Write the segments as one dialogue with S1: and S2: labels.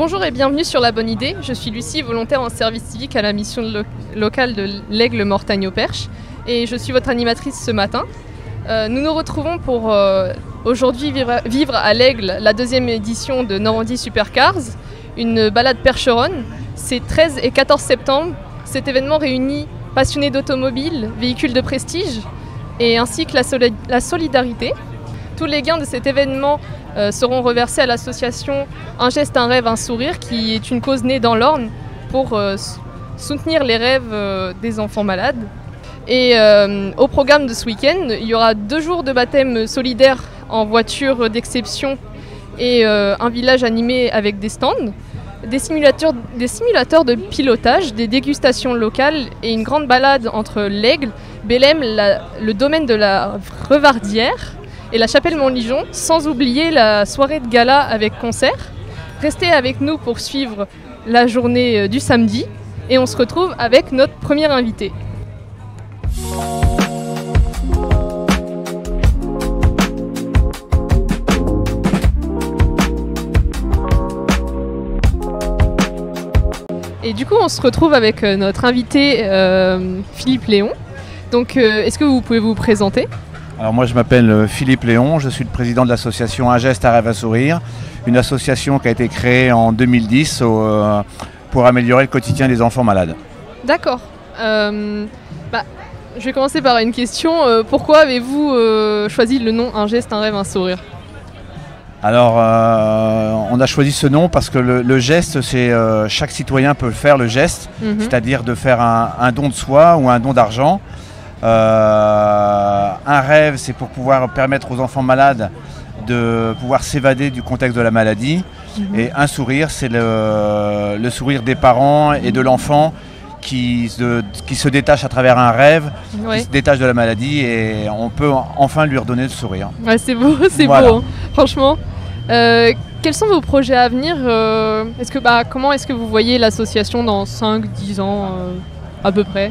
S1: Bonjour et bienvenue sur La Bonne Idée. Je suis Lucie, volontaire en service civique à la mission locale de l'Aigle Mortagne au Perche et je suis votre animatrice ce matin. Nous nous retrouvons pour aujourd'hui vivre à l'Aigle la deuxième édition de Normandie Supercars, une balade percheronne. C'est 13 et 14 septembre. Cet événement réunit passionnés d'automobile, véhicules de prestige et ainsi que la solidarité. Tous les gains de cet événement seront reversés à l'association Un geste, un rêve, un sourire, qui est une cause née dans l'Orne pour soutenir les rêves des enfants malades. Et au programme de ce week-end, il y aura 2 jours de baptême solidaire en voiture d'exception et un village animé avec des stands, des simulateurs de pilotage, des dégustations locales et une grande balade entre l'Aigle, Bélem, le domaine de la Revardière et la chapelle Montligeon, sans oublier la soirée de gala avec concert. Restez avec nous pour suivre la journée du samedi et on se retrouve avec notre premier invité. Et du coup, on se retrouve avec notre invité Philippe Léon. Donc, est-ce que vous pouvez vous présenter ?
S2: Alors moi je m'appelle Philippe Léon, je suis le président de l'association Un geste, un rêve, un sourire, une association qui a été créée en 2010 pour améliorer le quotidien des enfants malades.
S1: D'accord. Je vais commencer par une question. Pourquoi avez-vous choisi le nom Un geste, un rêve, un sourire ?
S2: Alors on a choisi ce nom parce que le geste, c'est chaque citoyen peut faire le geste, c'est-à-dire de faire un don de soi ou un don d'argent. Un rêve, c'est pour pouvoir permettre aux enfants malades de pouvoir s'évader du contexte de la maladie. Et un sourire, c'est le sourire des parents et de l'enfant qui se détache à travers un rêve, qui se détache de la maladie et on peut enfin lui redonner le sourire.
S1: Ouais, c'est beau, c'est voilà. Beau, hein, franchement. Quels sont vos projets à venir ? Comment est-ce que vous voyez l'association dans 5-10 ans à peu près ?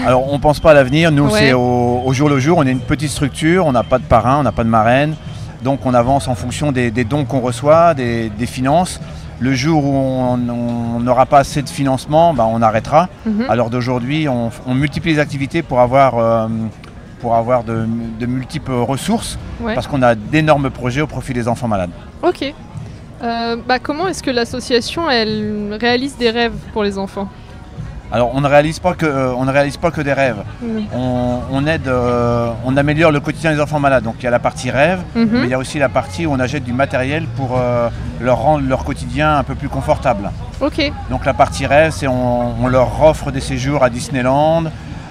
S2: Alors on ne pense pas à l'avenir, nous c'est au jour le jour, on est une petite structure, on n'a pas de parrain, on n'a pas de marraine, donc on avance en fonction des dons qu'on reçoit, des finances. Le jour où on n'aura pas assez de financement, on arrêtera. Alors d'aujourd'hui, on multiplie les activités pour avoir de multiples ressources, parce qu'on a d'énormes projets au profit des enfants malades. Ok.
S1: Comment est-ce que l'association elle réalise des rêves pour les enfants ?
S2: Alors on ne réalise pas que des rêves. On aide, on améliore le quotidien des enfants malades. Donc il y a la partie rêve, mais il y a aussi la partie où on achète du matériel pour leur rendre leur quotidien un peu plus confortable. Ok. Donc la partie rêve, c'est on leur offre des séjours à Disneyland,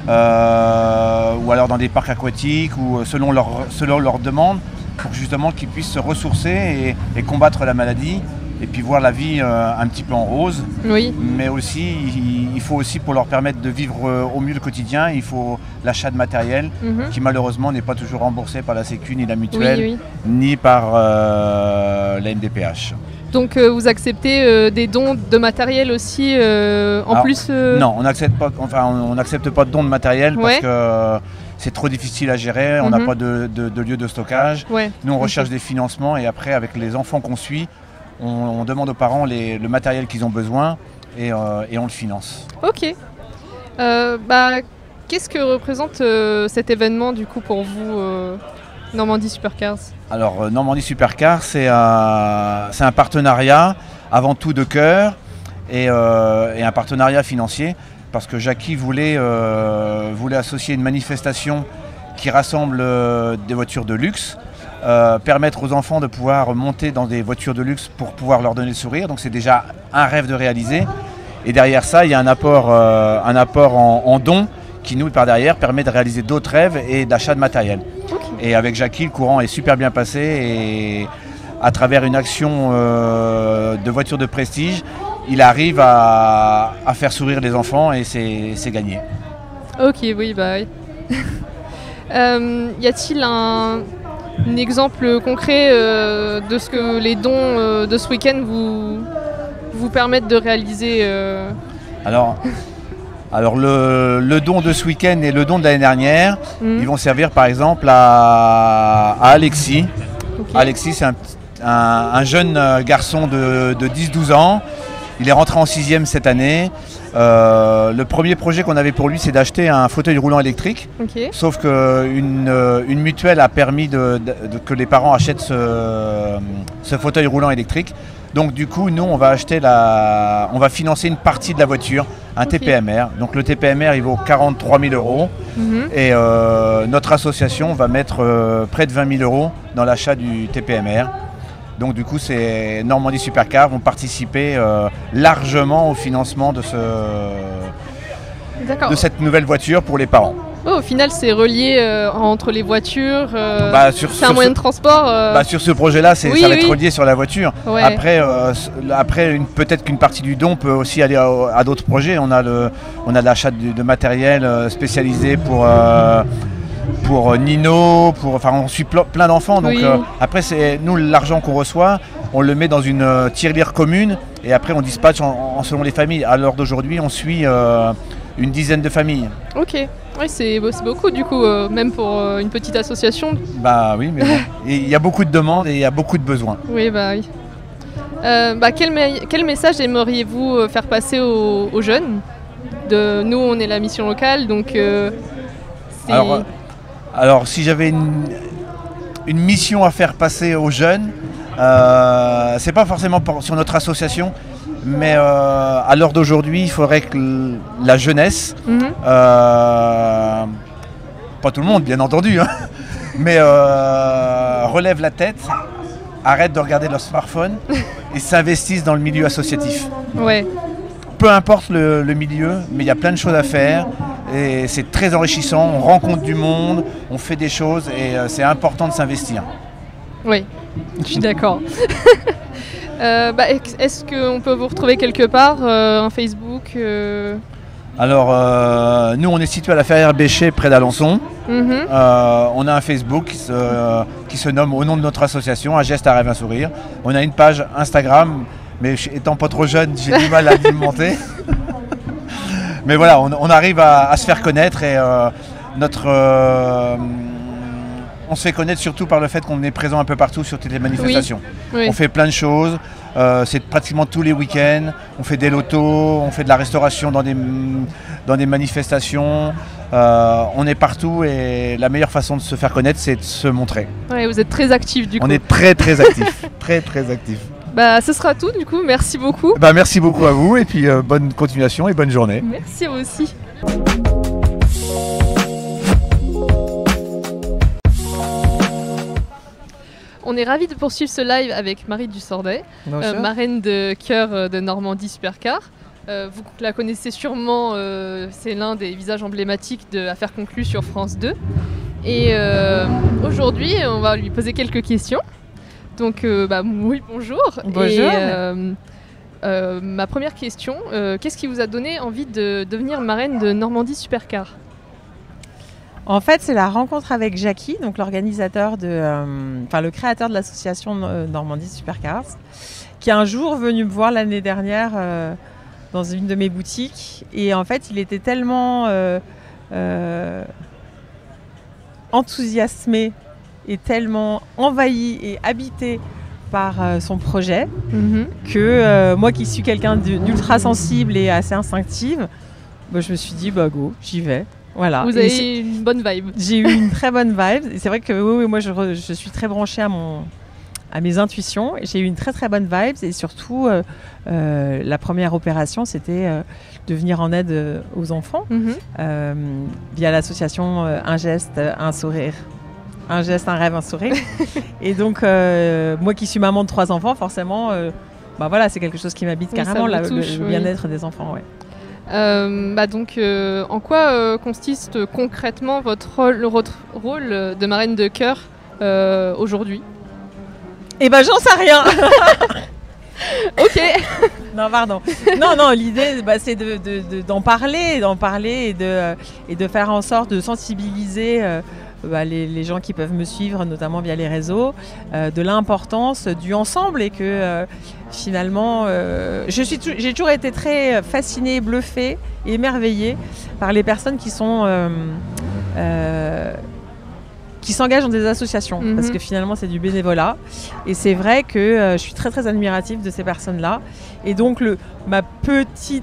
S2: ou alors dans des parcs aquatiques, ou selon leur demande, pour justement qu'ils puissent se ressourcer et combattre la maladie. Et puis voir la vie un petit peu en rose. Oui. Mais aussi, il faut aussi, pour leur permettre de vivre au mieux le quotidien, il faut l'achat de matériel qui malheureusement n'est pas toujours remboursé par la Sécu, ni la mutuelle, ni par la MDPH.
S1: Donc vous acceptez des dons de matériel aussi plus
S2: Non, on n'accepte pas de dons de matériel parce que c'est trop difficile à gérer, on n'a pas de lieu de stockage. Nous on recherche des financements et après avec les enfants qu'on suit, on demande aux parents le matériel qu'ils ont besoin et on le finance. Ok.
S1: Qu'est-ce que représente cet événement du coup pour vous, Normandie Supercars ?
S2: Alors Normandie Supercars, c'est un partenariat avant tout de cœur et un partenariat financier parce que Jackie voulait associer une manifestation qui rassemble des voitures de luxe. Permettre aux enfants de pouvoir monter dans des voitures de luxe pour pouvoir leur donner le sourire. Donc c'est déjà un rêve de réaliser. Et derrière ça, il y a un apport en dons qui nous, par derrière, permet de réaliser d'autres rêves et d'achat de matériel. Okay. Et avec Jackie, le courant est super bien passé et à travers une action de voitures de prestige, il arrive à faire sourire les enfants et c'est gagné.
S1: Ok, oui, oui. Y a-t-il un exemple concret de ce que les dons de ce week-end vous permettent de réaliser
S2: Alors le don de ce week-end et le don de l'année dernière, ils vont servir par exemple à Alexis. Okay. Alexis, un jeune garçon de 10-12 ans. Il est rentré en 6e cette année. Le premier projet qu'on avait pour lui, c'est d'acheter un fauteuil roulant électrique.
S1: Okay.
S2: Sauf qu'une mutuelle a permis que les parents achètent ce fauteuil roulant électrique. Donc du coup, nous, on va financer une partie de la voiture, un TPMR. Donc le TPMR, il vaut 43 000 €. Et notre association va mettre près de 20 000 € dans l'achat du TPMR. Donc du coup, c'est Normandie Supercar vont participer largement au financement de cette nouvelle voiture pour les parents.
S1: Oh, au final, c'est relié entre les voitures. C'est un moyen de transport.
S2: Sur ce projet-là, ça va être relié sur la voiture.
S1: Ouais.
S2: Après peut-être qu'une partie du don peut aussi aller à d'autres projets. On a l'achat de matériel spécialisé pour Nino, on suit plein d'enfants. Donc après, c'est nous l'argent qu'on reçoit, on le met dans une tirelire commune et après on dispatche selon les familles. À l'heure d'aujourd'hui, on suit une dizaine de familles. Ok.
S1: Oui, c'est beaucoup du coup, même pour une petite association.
S2: Bah oui, mais bon. Il y a beaucoup de demandes et il y a beaucoup de besoins.
S1: Oui, bah oui. Quel message aimeriez-vous faire passer aux jeunes Nous, on est la mission locale, donc
S2: Alors, si j'avais une mission à faire passer aux jeunes, c'est pas forcément sur notre association, mais à l'heure d'aujourd'hui, il faudrait que la jeunesse, pas tout le monde bien entendu, hein, mais relève la tête, arrête de regarder leur smartphone et s'investisse dans le milieu associatif.
S1: Ouais.
S2: Peu importe le milieu, mais il y a plein de choses à faire. Et c'est très enrichissant, on rencontre du monde, on fait des choses et c'est important de s'investir.
S1: Oui, je suis d'accord. Est-ce qu'on peut vous retrouver quelque part, un Facebook
S2: Alors, nous on est situé à la Ferrière-Bécher près d'Alençon. On a un Facebook qui se nomme au nom de notre association, Un geste, un rêve, un sourire. On a une page Instagram, mais étant pas trop jeune, j'ai du mal à l'alimenter. Mais voilà, on arrive à se faire connaître et on se fait connaître surtout par le fait qu'on est présent un peu partout sur toutes les manifestations. Oui. On fait plein de choses, c'est pratiquement tous les week-ends, on fait des lotos, on fait de la restauration dans des manifestations, on est partout et la meilleure façon de se faire connaître, c'est de se montrer.
S1: Ouais, vous êtes très actifs du coup.
S2: On est très très actifs, très très actifs.
S1: Ce sera tout du coup, merci beaucoup.
S2: Merci beaucoup à vous et puis bonne continuation et bonne journée.
S1: Merci à vous aussi. On est ravis de poursuivre ce live avec Marie Dussordet, marraine de cœur de Normandie Supercar. Vous la connaissez sûrement, c'est l'un des visages emblématiques de Affaires conclues sur France 2. Et aujourd'hui, on va lui poser quelques questions. Donc, oui, bonjour.
S3: Bonjour.
S1: Et, ma première question, qu'est-ce qui vous a donné envie de devenir marraine de Normandie Supercar ?
S3: En fait, c'est la rencontre avec Jackie, donc l'organisateur le créateur de l'association Normandie Supercars, qui est un jour venu me voir l'année dernière dans une de mes boutiques. Et en fait, il était tellement enthousiasmé et tellement envahi et habité par son projet que moi qui suis quelqu'un d'ultra sensible et assez instinctive, je me suis dit go, j'y vais. Voilà.
S1: Vous avez une bonne vibe.
S3: J'ai eu une très bonne vibe. Et c'est vrai que oui, moi je suis très branchée à mes intuitions. J'ai eu une très très bonne vibe et surtout la première opération c'était de venir en aide aux enfants via l'association Un geste, un sourire. Un geste, un rêve, un sourire. Et donc, moi qui suis maman de 3 enfants, forcément, c'est quelque chose qui m'habite carrément, le bien-être des enfants. Ouais.
S1: En quoi consiste concrètement votre rôle de marraine de cœur aujourd'hui ?
S3: J'en sais rien.
S1: Ok.
S3: Non, pardon. Non, l'idée, c'est d'en parler et de faire en sorte de sensibiliser les gens qui peuvent me suivre, notamment via les réseaux, de l'importance du ensemble et que finalement, j'ai toujours été très fascinée, bluffée et émerveillée par les personnes qui qui s'engagent dans des associations, parce que finalement c'est du bénévolat. Et c'est vrai que je suis très très admirative de ces personnes-là. Et donc ma petite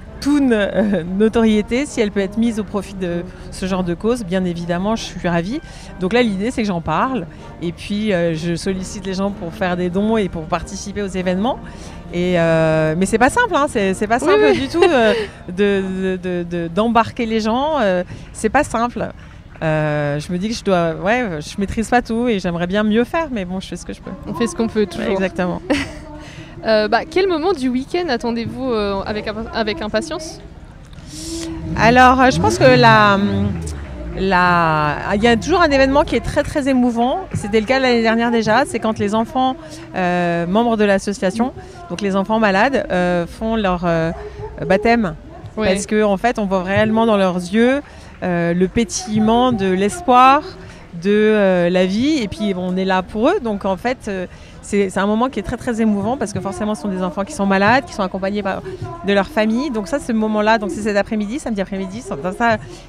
S3: notoriété, si elle peut être mise au profit de ce genre de cause, bien évidemment, je suis ravie. Donc là, l'idée, c'est que j'en parle. Et puis, je sollicite les gens pour faire des dons et pour participer aux événements. Mais c'est pas simple, hein, c'est pas simple du tout d'embarquer les gens. C'est pas simple. Je me dis que je maîtrise pas tout et j'aimerais bien mieux faire, mais bon, je fais ce que je peux.
S1: On fait ce qu'on peut toujours.
S3: Exactement.
S1: Quel moment du week-end attendez-vous avec impatience ?
S3: Alors, je pense que il y a toujours un événement qui est très très émouvant. C'était le cas l'année dernière déjà. C'est quand les enfants membres de l'association, donc les enfants malades, font leur baptême. Ouais. Parce qu'en fait, on voit réellement dans leurs yeux le pétillement de l'espoir, de la vie. Et puis, on est là pour eux. Donc, en fait, c'est un moment qui est très très émouvant parce que forcément, ce sont des enfants qui sont malades, qui sont accompagnés de leur famille. Donc ça, ce moment-là, donc c'est cet après-midi, samedi après-midi. Ça,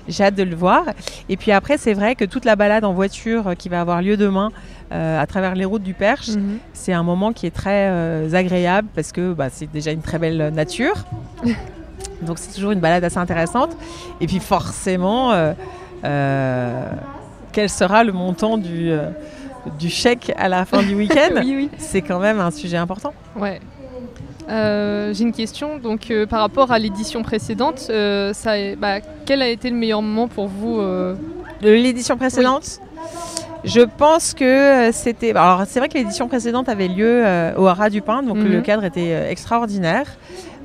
S3: j'ai hâte de le voir. Et puis après, c'est vrai que toute la balade en voiture qui va avoir lieu demain à travers les routes du Perche, c'est un moment qui est très agréable parce que c'est déjà une très belle nature. Donc c'est toujours une balade assez intéressante. Et puis forcément, quel sera le montant du chèque à la fin du week-end? Oui. C'est quand même un sujet important.
S1: Ouais. J'ai une question. Donc par rapport à l'édition précédente, quel a été le meilleur moment pour vous
S3: de l'édition précédente? Je pense que c'était... Alors c'est vrai que l'édition précédente avait lieu au Haras du Pin, donc le cadre était extraordinaire.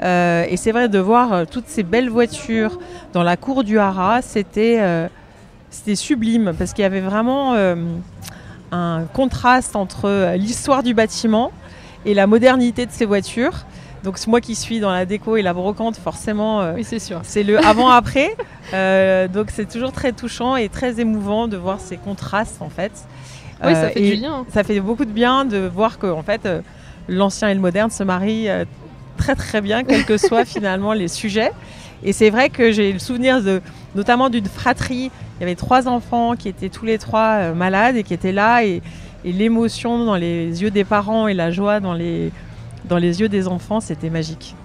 S3: Et c'est vrai de voir toutes ces belles voitures dans la cour du Haras, c'était sublime parce qu'il y avait vraiment un contraste entre l'histoire du bâtiment et la modernité de ces voitures. Donc moi qui suis dans la déco et la brocante, forcément,
S1: oui, c'est sûr.
S3: C'est le avant-après. Donc c'est toujours très touchant et très émouvant de voir ces contrastes en fait.
S1: Oui, ça fait du bien.
S3: Ça fait beaucoup de bien de voir que en fait, l'ancien et le moderne se marient très très bien, quels que soient finalement les sujets. Et c'est vrai que j'ai le souvenir notamment d'une fratrie. Il y avait 3 enfants qui étaient tous les 3 malades et qui étaient là. Et l'émotion dans les yeux des parents et la joie dans les yeux des enfants, c'était magique.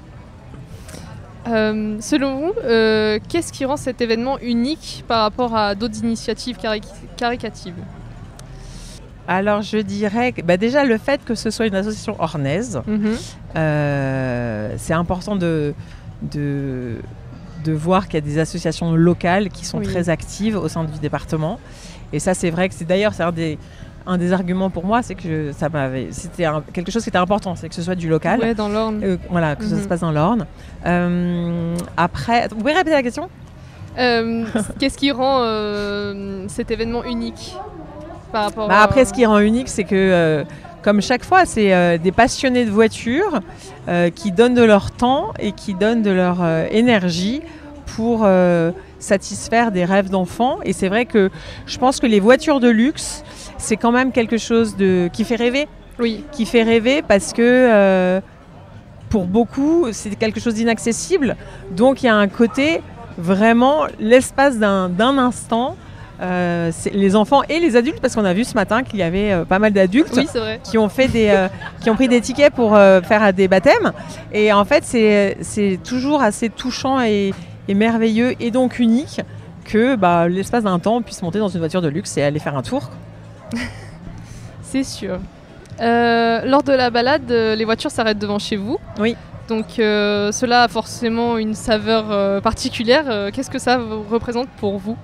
S1: Selon vous, qu'est-ce qui rend cet événement unique par rapport à d'autres initiatives caricatives ?
S3: Alors je dirais que déjà le fait que ce soit une association ornaise, c'est important de voir qu'il y a des associations locales qui sont très actives au sein du département. Et ça, c'est vrai que c'est un des arguments pour moi, c'est que c'était quelque chose qui était important, c'est que ce soit du local.
S1: Ouais, dans l'Orne.
S3: Voilà, que ça se passe dans l'Orne. Après, vous pouvez répéter la question ?
S1: Qu'est-ce qui rend cet événement unique par rapport
S3: Après, ce qui rend unique, c'est que, comme chaque fois, c'est des passionnés de voitures qui donnent de leur temps et qui donnent de leur énergie pour satisfaire des rêves d'enfants. Et c'est vrai que je pense que les voitures de luxe, c'est quand même quelque chose qui fait rêver.
S1: Oui. Qui
S3: fait rêver parce que pour beaucoup, c'est quelque chose d'inaccessible. Donc il y a un côté, vraiment, l'espace d'un instant, les enfants et les adultes, parce qu'on a vu ce matin qu'il y avait pas mal d'adultes qui ont fait qui ont pris des tickets pour faire des baptêmes. Et en fait, c'est toujours assez touchant et merveilleux et donc unique que l'espace d'un temps, on puisse monter dans une voiture de luxe et aller faire un tour.
S1: C'est sûr. Lors de la balade, les voitures s'arrêtent devant chez vous.
S3: Oui.
S1: Donc cela a forcément une saveur particulière. Qu'est-ce que ça représente pour vous ?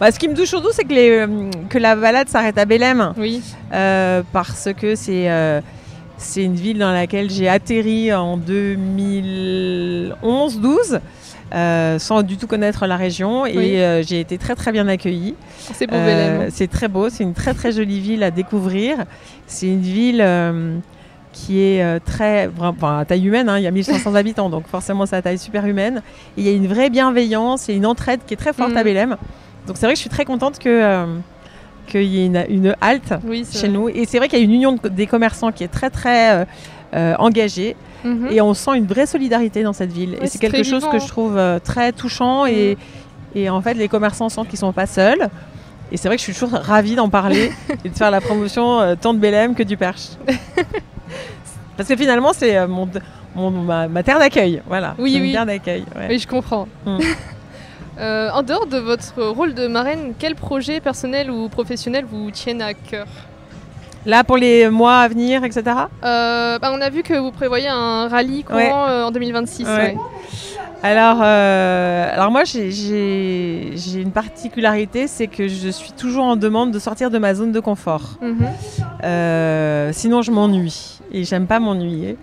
S3: Ce qui me touche surtout, c'est que la balade s'arrête à Bellem.
S1: Oui.
S3: Parce que c'est une ville dans laquelle j'ai atterri en 2011-12. Sans du tout connaître la région et j'ai été très très bien accueillie.
S1: C'est beau Bellem.
S3: C'est très beau, c'est une très très jolie ville à découvrir. C'est une ville qui est à taille humaine, il y a 1500 habitants, donc forcément c'est à taille super humaine. Et il y a une vraie bienveillance et une entraide qui est très forte à Bellem. Donc c'est vrai que je suis très contente qu'il y ait une halte chez nous. Et c'est vrai qu'il y a une union des commerçants qui est très très engagée. Et on sent une vraie solidarité dans cette ville. Et c'est quelque chose que je trouve très touchant. Et en fait, les commerçants sentent qu'ils ne sont pas seuls. Et c'est vrai que je suis toujours ravie d'en parler et de faire la promotion tant de Bélem que du Perche. Parce que finalement, c'est ma terre d'accueil. Voilà,
S1: oui, oui.
S3: Terre d'accueil. Ouais.
S1: Oui, je comprends. En dehors de votre rôle de marraine, quels projets personnels ou professionnels vous tiennent à cœur ?
S3: Là, pour les mois à venir, etc.
S1: On a vu que vous prévoyez un rallye courant en 2026. Ouais.
S3: Alors moi, j'ai une particularité, c'est que je suis toujours en demande de sortir de ma zone de confort. Sinon, je m'ennuie et j'aime pas m'ennuyer.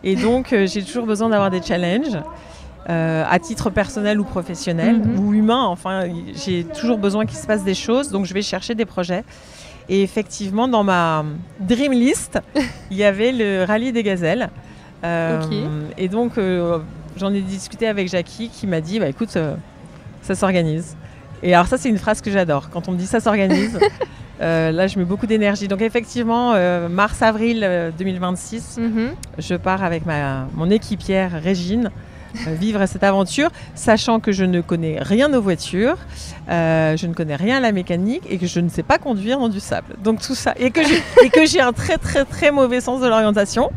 S3: Et donc, j'ai toujours besoin d'avoir des challenges. À titre personnel ou professionnel ou humain, enfin j'ai toujours besoin qu'il se passe des choses, donc je vais chercher des projets. Et effectivement, dans ma dream list, il y avait le rallye des gazelles. Et donc j'en ai discuté avec Jackie qui m'a dit écoute, ça s'organise. Et alors ça, c'est une phrase que j'adore, quand on me dit ça s'organise. Là, je mets beaucoup d'énergie. Donc effectivement, mars-avril 2026, je pars avec mon équipière Régine vivre cette aventure, sachant que je ne connais rien aux voitures, je ne connais rien à la mécanique et que je ne sais pas conduire dans du sable. Donc tout ça, et que j'ai un très très très mauvais sens de l'orientation.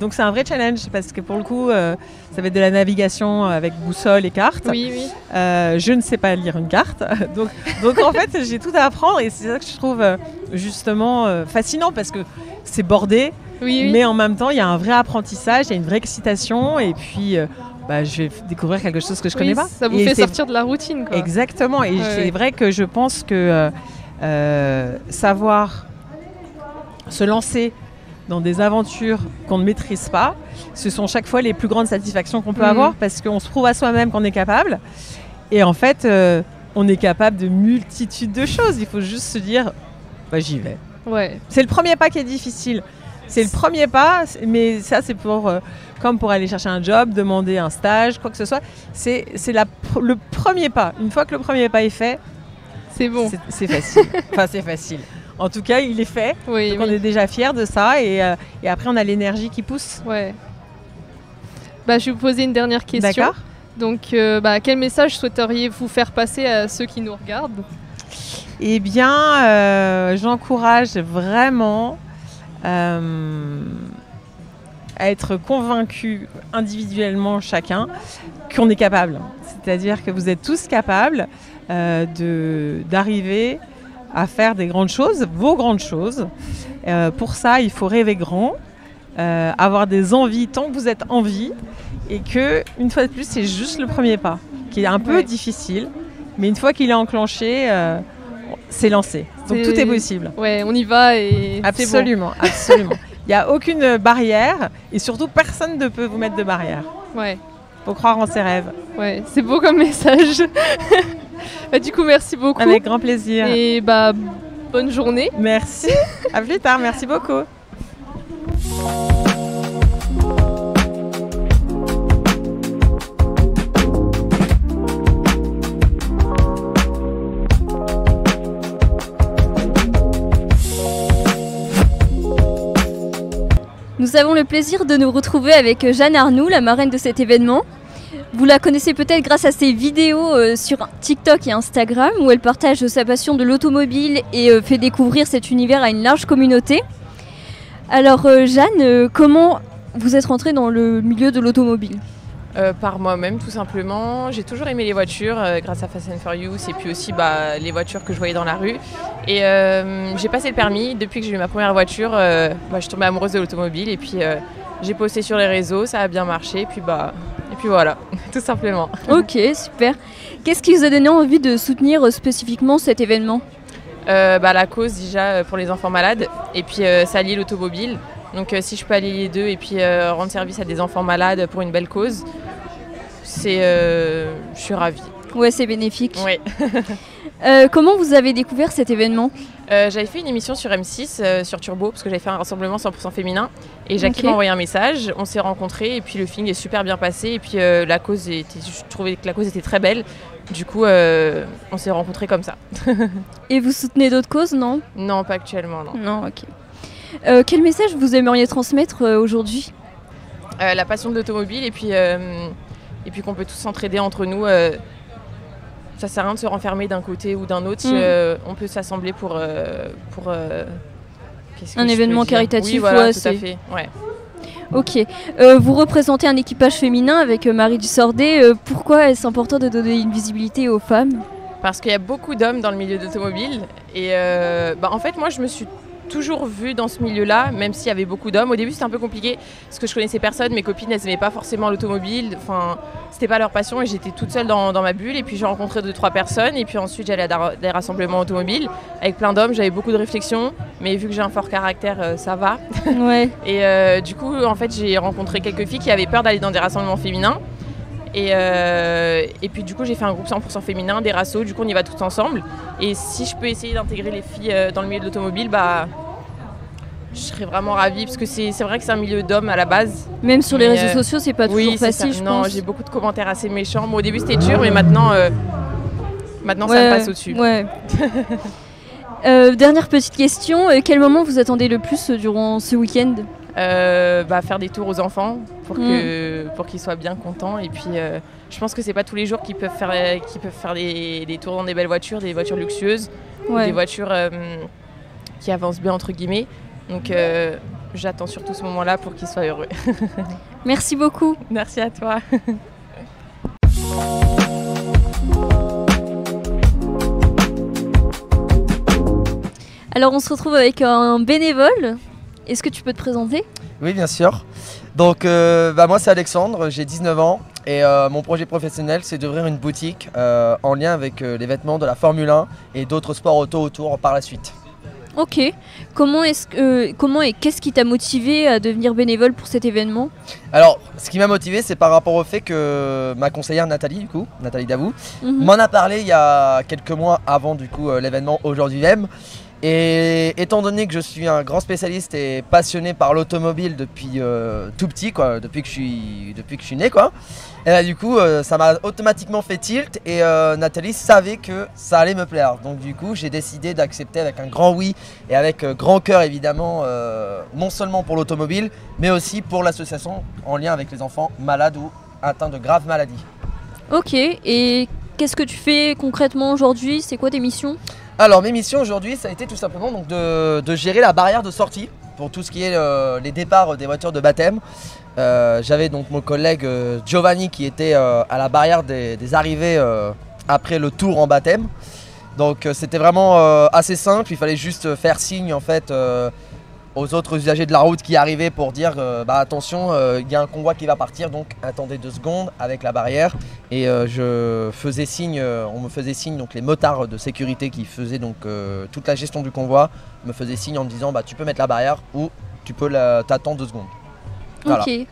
S3: Donc c'est un vrai challenge parce que pour le coup, ça va être de la navigation avec boussole et carte.
S1: Oui.
S3: Je ne sais pas lire une carte, donc en fait j'ai tout à apprendre et c'est ça que je trouve justement fascinant parce que c'est bordé. Mais en même temps, il y a un vrai apprentissage, il y a une vraie excitation et puis je vais découvrir quelque chose que je ne connais pas.
S1: Ça vous fait sortir de la routine, quoi.
S3: Exactement, et c'est vrai que je pense que savoir se lancer dans des aventures qu'on ne maîtrise pas, ce sont chaque fois les plus grandes satisfactions qu'on peut avoir parce qu'on se prouve à soi-même qu'on est capable. Et en fait, on est capable de multitudes de choses. Il faut juste se dire, j'y vais. Ouais. C'est le premier pas qui est difficile. C'est le premier pas, mais ça c'est comme pour aller chercher un job, demander un stage, quoi que ce soit. C'est le premier pas. Une fois que le premier pas est fait,
S1: c'est bon.
S3: C'est facile. Enfin, c'est facile. En tout cas, il est fait. Donc on est déjà fiers de ça et après on a l'énergie qui pousse.
S1: Ouais. Je vais vous poser une dernière question.
S3: D'accord.
S1: Donc, quel message souhaiteriez-vous faire passer à ceux qui nous regardent ?
S3: Eh bien, j'encourage vraiment à être convaincu individuellement chacun qu'on est capable. C'est-à-dire que vous êtes tous capables d'arriver à faire des grandes choses, vos grandes choses. Pour ça, il faut rêver grand, avoir des envies tant que vous êtes en vie et que, une fois de plus, c'est juste le premier pas qui est un peu difficile, mais une fois qu'il est enclenché, c'est lancé. Donc tout est possible.
S1: Ouais, on y va et
S3: absolument,
S1: c'est bon.
S3: Absolument. Il n'y a aucune barrière et surtout personne ne peut vous mettre de barrière.
S1: Ouais.
S3: Faut croire en ses rêves.
S1: Ouais, c'est beau comme message. Du coup, merci beaucoup.
S3: Avec grand plaisir.
S1: Et bonne journée.
S3: Merci. À plus tard. Merci beaucoup.
S4: Nous avons le plaisir de nous retrouver avec Jeanne Arnoux, la marraine de cet événement. Vous la connaissez peut-être grâce à ses vidéos sur TikTok et Instagram où elle partage sa passion de l'automobile et fait découvrir cet univers à une large communauté. Alors Jeanne, comment vous êtes rentrée dans le milieu de l'automobile ?
S5: Par moi-même tout simplement. J'ai toujours aimé les voitures grâce à Fast and Furious et puis aussi les voitures que je voyais dans la rue. Et j'ai passé le permis. Depuis que j'ai eu ma première voiture, je suis tombée amoureuse de l'automobile et puis j'ai posté sur les réseaux, ça a bien marché et puis voilà, tout simplement.
S4: Ok, super. Qu'est-ce qui vous a donné envie de soutenir spécifiquement cet événement ?
S5: La cause déjà pour les enfants malades et puis ça lie l'automobile. Donc si je peux allier les deux et puis rendre service à des enfants malades pour une belle cause, je suis ravie.
S4: Ouais, c'est bénéfique.
S5: Ouais.
S4: Comment vous avez découvert cet événement ?
S5: J'avais fait une émission sur M6, sur Turbo, parce que j'avais fait un rassemblement 100% féminin. Et Jackie m'a envoyé un message, on s'est rencontrés et puis le feeling est super bien passé. Et puis je trouvais que la cause était très belle. Du coup, on s'est rencontrés comme ça.
S4: Et vous soutenez d'autres causes, non ?
S5: Non, pas actuellement, non.
S4: Non, ok. Quel message vous aimeriez transmettre aujourd'hui ?
S5: La passion de l'automobile et puis qu'on peut tous s'entraider entre nous ça sert à rien de se renfermer d'un côté ou d'un autre. On peut s'assembler pour
S4: un événement caritatif.
S5: Oui, voilà, tout à fait. Ouais.
S4: Ok. Vous représentez un équipage féminin avec Marie Dussordet. Pourquoi est-ce important de donner une visibilité aux femmes ?
S5: Parce qu'il y a beaucoup d'hommes dans le milieu d'automobile. Et en fait, moi, je me suis toujours vue dans ce milieu-là, même s'il y avait beaucoup d'hommes. Au début, c'était un peu compliqué parce que je connaissais personne. Mes copines, elles n'aimaient pas forcément l'automobile. Enfin, c'était pas leur passion et j'étais toute seule dans ma bulle. Et puis, j'ai rencontré 2-3 personnes. Et puis ensuite, j'allais à des rassemblements automobiles avec plein d'hommes. J'avais beaucoup de réflexions. Mais vu que j'ai un fort caractère, ça va.
S4: Ouais.
S5: Et du coup, en fait, j'ai rencontré quelques filles qui avaient peur d'aller dans des rassemblements féminins. Et puis du coup j'ai fait un groupe 100% féminin, des rassos, du coup on y va tous ensemble. Et si je peux essayer d'intégrer les filles dans le milieu de l'automobile, je serais vraiment ravie parce que c'est vrai que c'est un milieu d'hommes à la base.
S4: Même sur les réseaux sociaux c'est pas toujours facile, je pense.
S5: Non, j'ai beaucoup de commentaires assez méchants. Bon, au début c'était dur mais maintenant ça me passe au-dessus.
S4: Ouais. Dernière petite question, quel moment vous attendez le plus durant ce week-end ?
S5: Faire des tours aux enfants pour qu'ils soient bien contents et puis je pense que c'est pas tous les jours qu'ils peuvent faire des tours dans des belles voitures, des voitures luxueuses, des voitures qui avancent bien entre guillemets, donc j'attends surtout ce moment-là pour qu'ils soient heureux.
S4: Merci beaucoup.
S5: Merci à toi.
S4: Alors on se retrouve avec un bénévole. Est-ce que tu peux te présenter ?
S6: Oui, bien sûr. Donc, moi, c'est Alexandre, j'ai 19 ans et mon projet professionnel, c'est d'ouvrir une boutique en lien avec les vêtements de la Formule 1 et d'autres sports auto autour par la suite.
S4: Ok. Comment et qu'est-ce qui t'a motivé à devenir bénévole pour cet événement ?
S6: Alors, ce qui m'a motivé, c'est par rapport au fait que ma conseillère Nathalie Davou, m'en a parlé il y a quelques mois avant l'événement aujourd'hui même. Et étant donné que je suis un grand spécialiste et passionné par l'automobile depuis tout petit, depuis que je suis né, et du coup ça m'a automatiquement fait tilt et Nathalie savait que ça allait me plaire. Donc du coup j'ai décidé d'accepter avec un grand oui et avec grand cœur évidemment, non seulement pour l'automobile mais aussi pour l'association en lien avec les enfants malades ou atteints de graves maladies.
S4: Ok, et qu'est-ce que tu fais concrètement aujourd'hui ? C'est quoi tes missions ?
S6: Alors mes missions aujourd'hui, ça a été tout simplement donc, de gérer la barrière de sortie pour tout ce qui est les départs des voitures de baptême. J'avais donc mon collègue Giovanni qui était à la barrière des arrivées après le tour en baptême. Donc c'était vraiment assez simple, il fallait juste faire signe en fait aux autres usagers de la route qui arrivaient pour dire attention, il y a un convoi qui va partir, donc attendez 2 secondes avec la barrière. Et on me faisait signe, donc les motards de sécurité qui faisaient donc toute la gestion du convoi me faisaient signe en me disant tu peux mettre la barrière ou tu peux t'attendre 2 secondes. Voilà.
S4: Ok.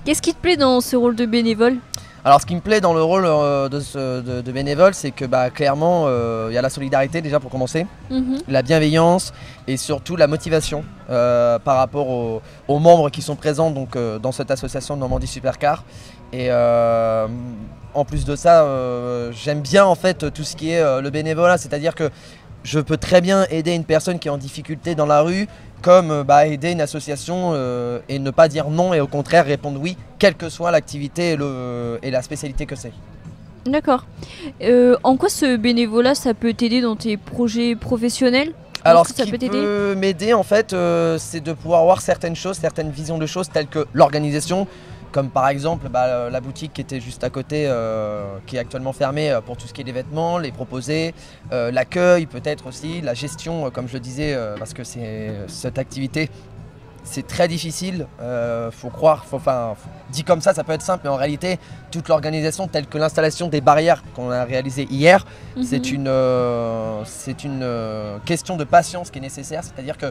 S4: Qu'est-ce qui te plaît dans ce rôle de bénévole ?
S6: Alors ce qui me plaît dans le rôle de bénévole, c'est que clairement il y a la solidarité déjà pour commencer, la bienveillance et surtout la motivation par rapport aux membres qui sont présents donc, dans cette association de Normandie Supercar. Et en plus de ça, j'aime bien en fait tout ce qui est le bénévolat, c'est-à-dire que je peux très bien aider une personne qui est en difficulté dans la rue, comme aider une association et ne pas dire non et au contraire répondre oui, quelle que soit l'activité et la spécialité que c'est.
S4: D'accord. En quoi ce bénévolat, ça peut t'aider dans tes projets professionnels ?
S6: Alors ce qui peut m'aider en fait, c'est de pouvoir voir certaines choses, certaines visions de choses telles que l'organisation, comme par exemple la boutique qui était juste à côté, qui est actuellement fermée pour tout ce qui est des vêtements, les proposer, l'accueil peut-être aussi, la gestion comme je le disais, parce que cette activité c'est très difficile, faut croire, dit comme ça peut être simple, mais en réalité toute l'organisation telle que l'installation des barrières qu'on a réalisées hier, c'est une question de patience qui est nécessaire, c'est-à-dire que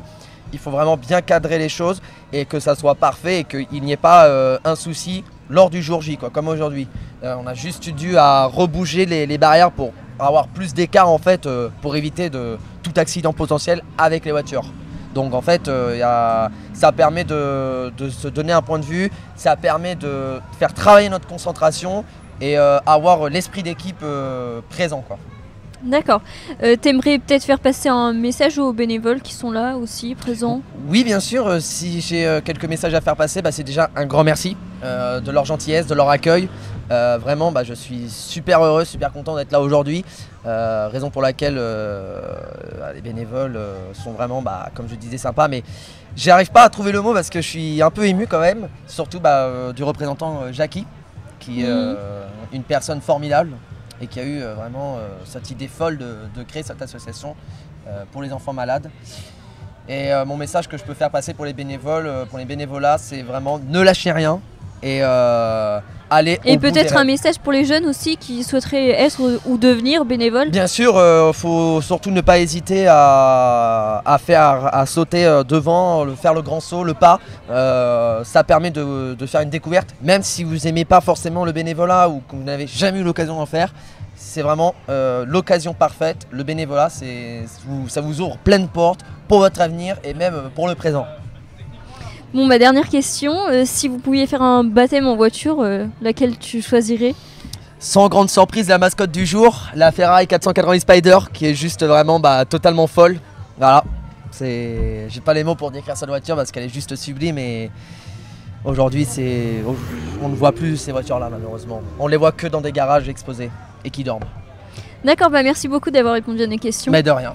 S6: il faut vraiment bien cadrer les choses et que ça soit parfait et qu'il n'y ait pas un souci lors du jour J, comme aujourd'hui. On a juste dû à rebouger les barrières pour avoir plus d'écart en fait, pour éviter tout accident potentiel avec les voitures. Donc en fait, ça permet de se donner un point de vue, ça permet de faire travailler notre concentration et avoir l'esprit d'équipe présent,
S4: D'accord. T'aimerais peut-être faire passer un message aux bénévoles qui sont là aussi, présents ?
S6: Oui, bien sûr. Si j'ai quelques messages à faire passer, c'est déjà un grand merci de leur gentillesse, de leur accueil. Vraiment, je suis super heureux, super content d'être là aujourd'hui. Raison pour laquelle les bénévoles sont vraiment, comme je disais, sympas. Mais j'arrive pas à trouver le mot parce que je suis un peu ému quand même. Surtout du représentant Jackie, qui est une personne formidable et qui a eu vraiment cette idée folle de créer cette association pour les enfants malades. Et mon message que je peux faire passer pour les bénévoles, pour les bénévolats, c'est vraiment ne lâchez rien et aller au bout des
S4: peut-être un
S6: rêves.
S4: message pour les jeunes aussi qui souhaiteraient être ou devenir bénévoles.
S6: Bien sûr, faut surtout ne pas hésiter à sauter devant, faire le grand saut, le pas. Ça permet de faire une découverte, même si vous n'aimez pas forcément le bénévolat ou que vous n'avez jamais eu l'occasion d'en faire. C'est vraiment l'occasion parfaite. Le bénévolat, ça vous ouvre plein de portes pour votre avenir et même pour le présent.
S4: Bon, ma dernière question, si vous pouviez faire un baptême en voiture, laquelle tu choisirais?
S6: Sans grande surprise, la mascotte du jour, la Ferrari 488 Spider, qui est juste vraiment totalement folle. Voilà, j'ai pas les mots pour décrire cette voiture parce qu'elle est juste sublime et aujourd'hui on ne voit plus ces voitures là malheureusement. On les voit que dans des garages exposés et qui dorment.
S4: D'accord, merci beaucoup d'avoir répondu à nos questions.
S6: Mais de rien.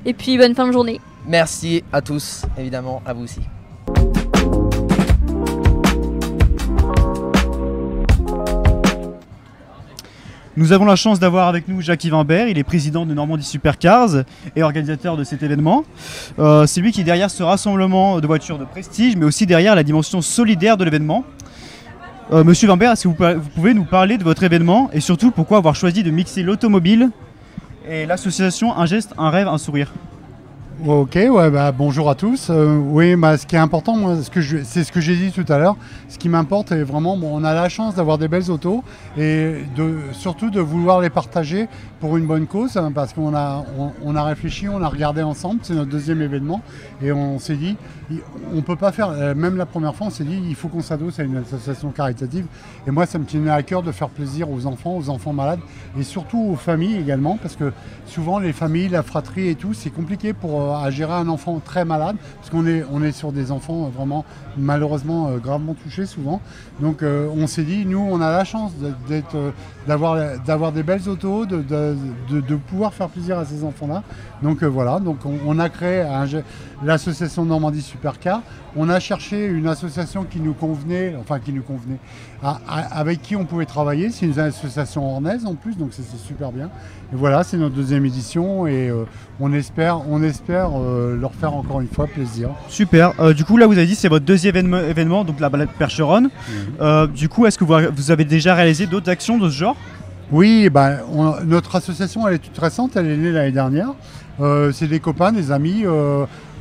S4: Et puis bonne fin de journée.
S6: Merci à tous, évidemment, à vous aussi.
S7: Nous avons la chance d'avoir avec nous Jackie Wimbert, il est président de Normandie Supercars et organisateur de cet événement. C'est lui qui est derrière ce rassemblement de voitures de prestige, mais aussi derrière la dimension solidaire de l'événement. Monsieur Wimbert, est-ce que vous pouvez nous parler de votre événement et surtout pourquoi avoir choisi de mixer l'automobile et l'association Un geste, un rêve, un sourire?
S8: Ok, bonjour à tous. Oui, ce qui est important, moi, c'est ce que j'ai dit tout à l'heure. Ce qui m'importe est vraiment, on a la chance d'avoir des belles autos et surtout de vouloir les partager pour une bonne cause, hein, parce qu'on a réfléchi, on a regardé ensemble, c'est notre deuxième événement et on s'est dit, on peut pas faire, même la première fois, on s'est dit, il faut qu'on s'adosse à une association caritative. Et moi, ça me tenait à cœur de faire plaisir aux enfants malades et surtout aux familles également, parce que souvent les familles, la fratrie et tout, c'est compliqué à gérer un enfant très malade, parce qu'on est sur des enfants vraiment malheureusement gravement touchés souvent. Donc on s'est dit, nous on a la chance d'avoir des belles autos, de pouvoir faire plaisir à ces enfants-là. Donc voilà, donc on a créé l'association Normandie Supercar. On a cherché une association qui nous convenait, avec qui on pouvait travailler. C'est une association ornaise en plus, donc c'est super bien. Et voilà, c'est notre deuxième édition et on espère leur faire encore une fois plaisir.
S7: Super. Du coup, là, vous avez dit c'est votre deuxième événement, donc la balade Percheronne. Du coup, est-ce que vous avez déjà réalisé d'autres actions de ce genre?
S8: Oui, notre association, elle est toute récente, elle est née l'année dernière. C'est des copains, des amis.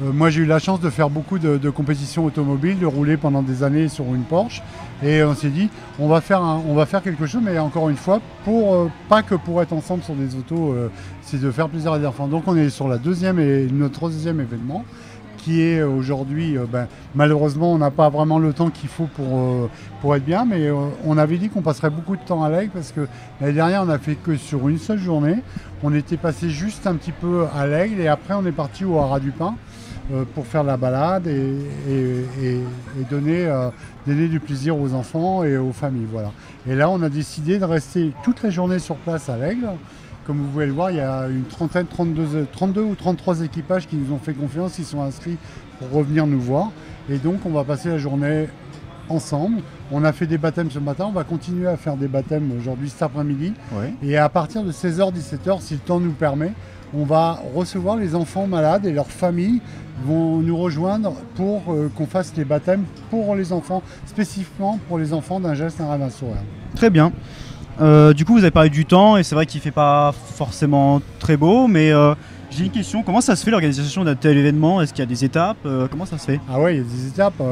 S8: Moi, j'ai eu la chance de faire beaucoup de compétitions automobiles, de rouler pendant des années sur une Porsche. Et on s'est dit, on va faire quelque chose, mais encore une fois, pas que pour être ensemble sur des autos, c'est de faire plaisir à des enfants. Donc, on est sur notre deuxième événement, qui est aujourd'hui, malheureusement, on n'a pas vraiment le temps qu'il faut pour être bien, mais on avait dit qu'on passerait beaucoup de temps à l'Aigle, parce que l'année dernière, on n'a fait que sur une seule journée. On était passé juste un petit peu à l'Aigle, et après, on est parti au Haras du Pin pour faire la balade et donner du plaisir aux enfants et aux familles. Voilà. Et là, on a décidé de rester toute la journée sur place à l'Aigle. Comme vous pouvez le voir, il y a une 32 ou 33 équipages qui nous ont fait confiance, qui sont inscrits pour revenir nous voir. Et donc, on va passer la journée ensemble. On a fait des baptêmes ce matin, on va continuer à faire des baptêmes aujourd'hui cet après-midi. Ouais. Et à partir de 16h-17h, si le temps nous permet, on va recevoir les enfants malades et leurs familles vont nous rejoindre pour qu'on fasse les baptêmes pour les enfants, spécifiquement pour les enfants d'un geste, un rêve, un sourire.
S7: Très bien. Du coup, vous avez parlé du temps et c'est vrai qu'il ne fait pas forcément très beau, mais j'ai une question. Comment ça se fait l'organisation d'un tel événement? Est-ce qu'il y a des étapes? Comment ça se fait?
S8: Ah ouais, il y a des étapes.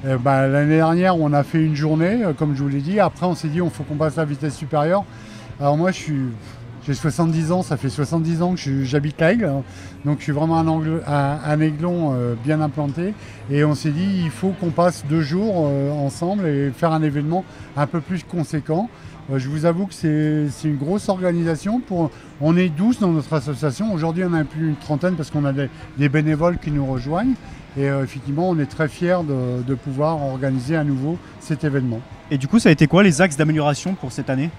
S8: L'année dernière, on a fait une journée, comme je vous l'ai dit. Après, on s'est dit, il faut qu'on passe à la vitesse supérieure. Alors moi, j'ai 70 ans, ça fait 70 ans que j'habite l'Aigle, donc je suis vraiment un aiglon bien implanté. Et on s'est dit, il faut qu'on passe 2 jours ensemble et faire un événement un peu plus conséquent. Je vous avoue que c'est une grosse organisation. On est 12 dans notre association. Aujourd'hui, on a plus une trentaine parce qu'on a des bénévoles qui nous rejoignent. Et effectivement, on est très fiers de pouvoir organiser à nouveau cet événement.
S7: Et du coup, ça a été quoi les axes d'amélioration pour cette année?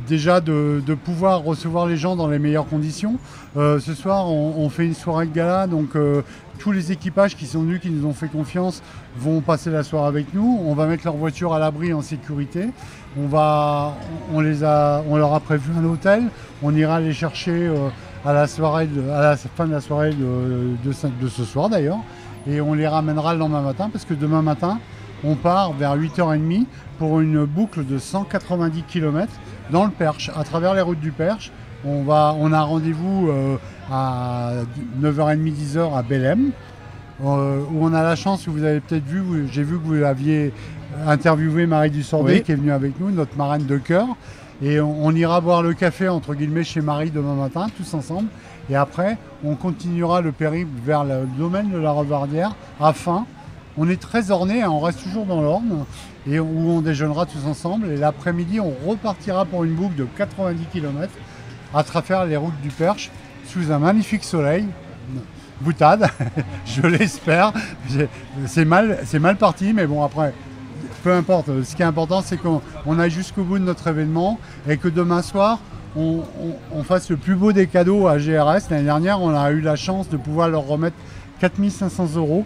S8: Déjà de pouvoir recevoir les gens dans les meilleures conditions. Ce soir, on fait une soirée de gala, donc tous les équipages qui sont venus, qui nous ont fait confiance, vont passer la soirée avec nous. On va mettre leur voiture à l'abri en sécurité. On leur a prévu un hôtel. On ira les chercher à la fin de la soirée de ce soir d'ailleurs. Et on les ramènera le lendemain matin, parce que demain matin, on part vers 8h30 pour une boucle de 190 km dans le Perche, à travers les routes du Perche. On a rendez-vous à 9h30, 10h à Bellem, où on a la chance, vous avez peut-être vu, j'ai vu que vous aviez interviewé Marie Dussordet, qui est venue avec nous, notre marraine de cœur. Et on ira boire le café, entre guillemets, chez Marie demain matin, tous ensemble. Et après, on continuera le périple vers le domaine de la Revardière, à Fain. On est très orné, on reste toujours dans l'Orne, et où on déjeunera tous ensemble. Et l'après-midi, on repartira pour une boucle de 90 km à travers les routes du Perche, sous un magnifique soleil. Boutade, je l'espère. C'est mal parti, mais bon, après, peu importe. Ce qui est important, c'est qu'on aille jusqu'au bout de notre événement et que demain soir, on fasse le plus beau des cadeaux à GRS. L'année dernière, on a eu la chance de pouvoir leur remettre 4 500 €.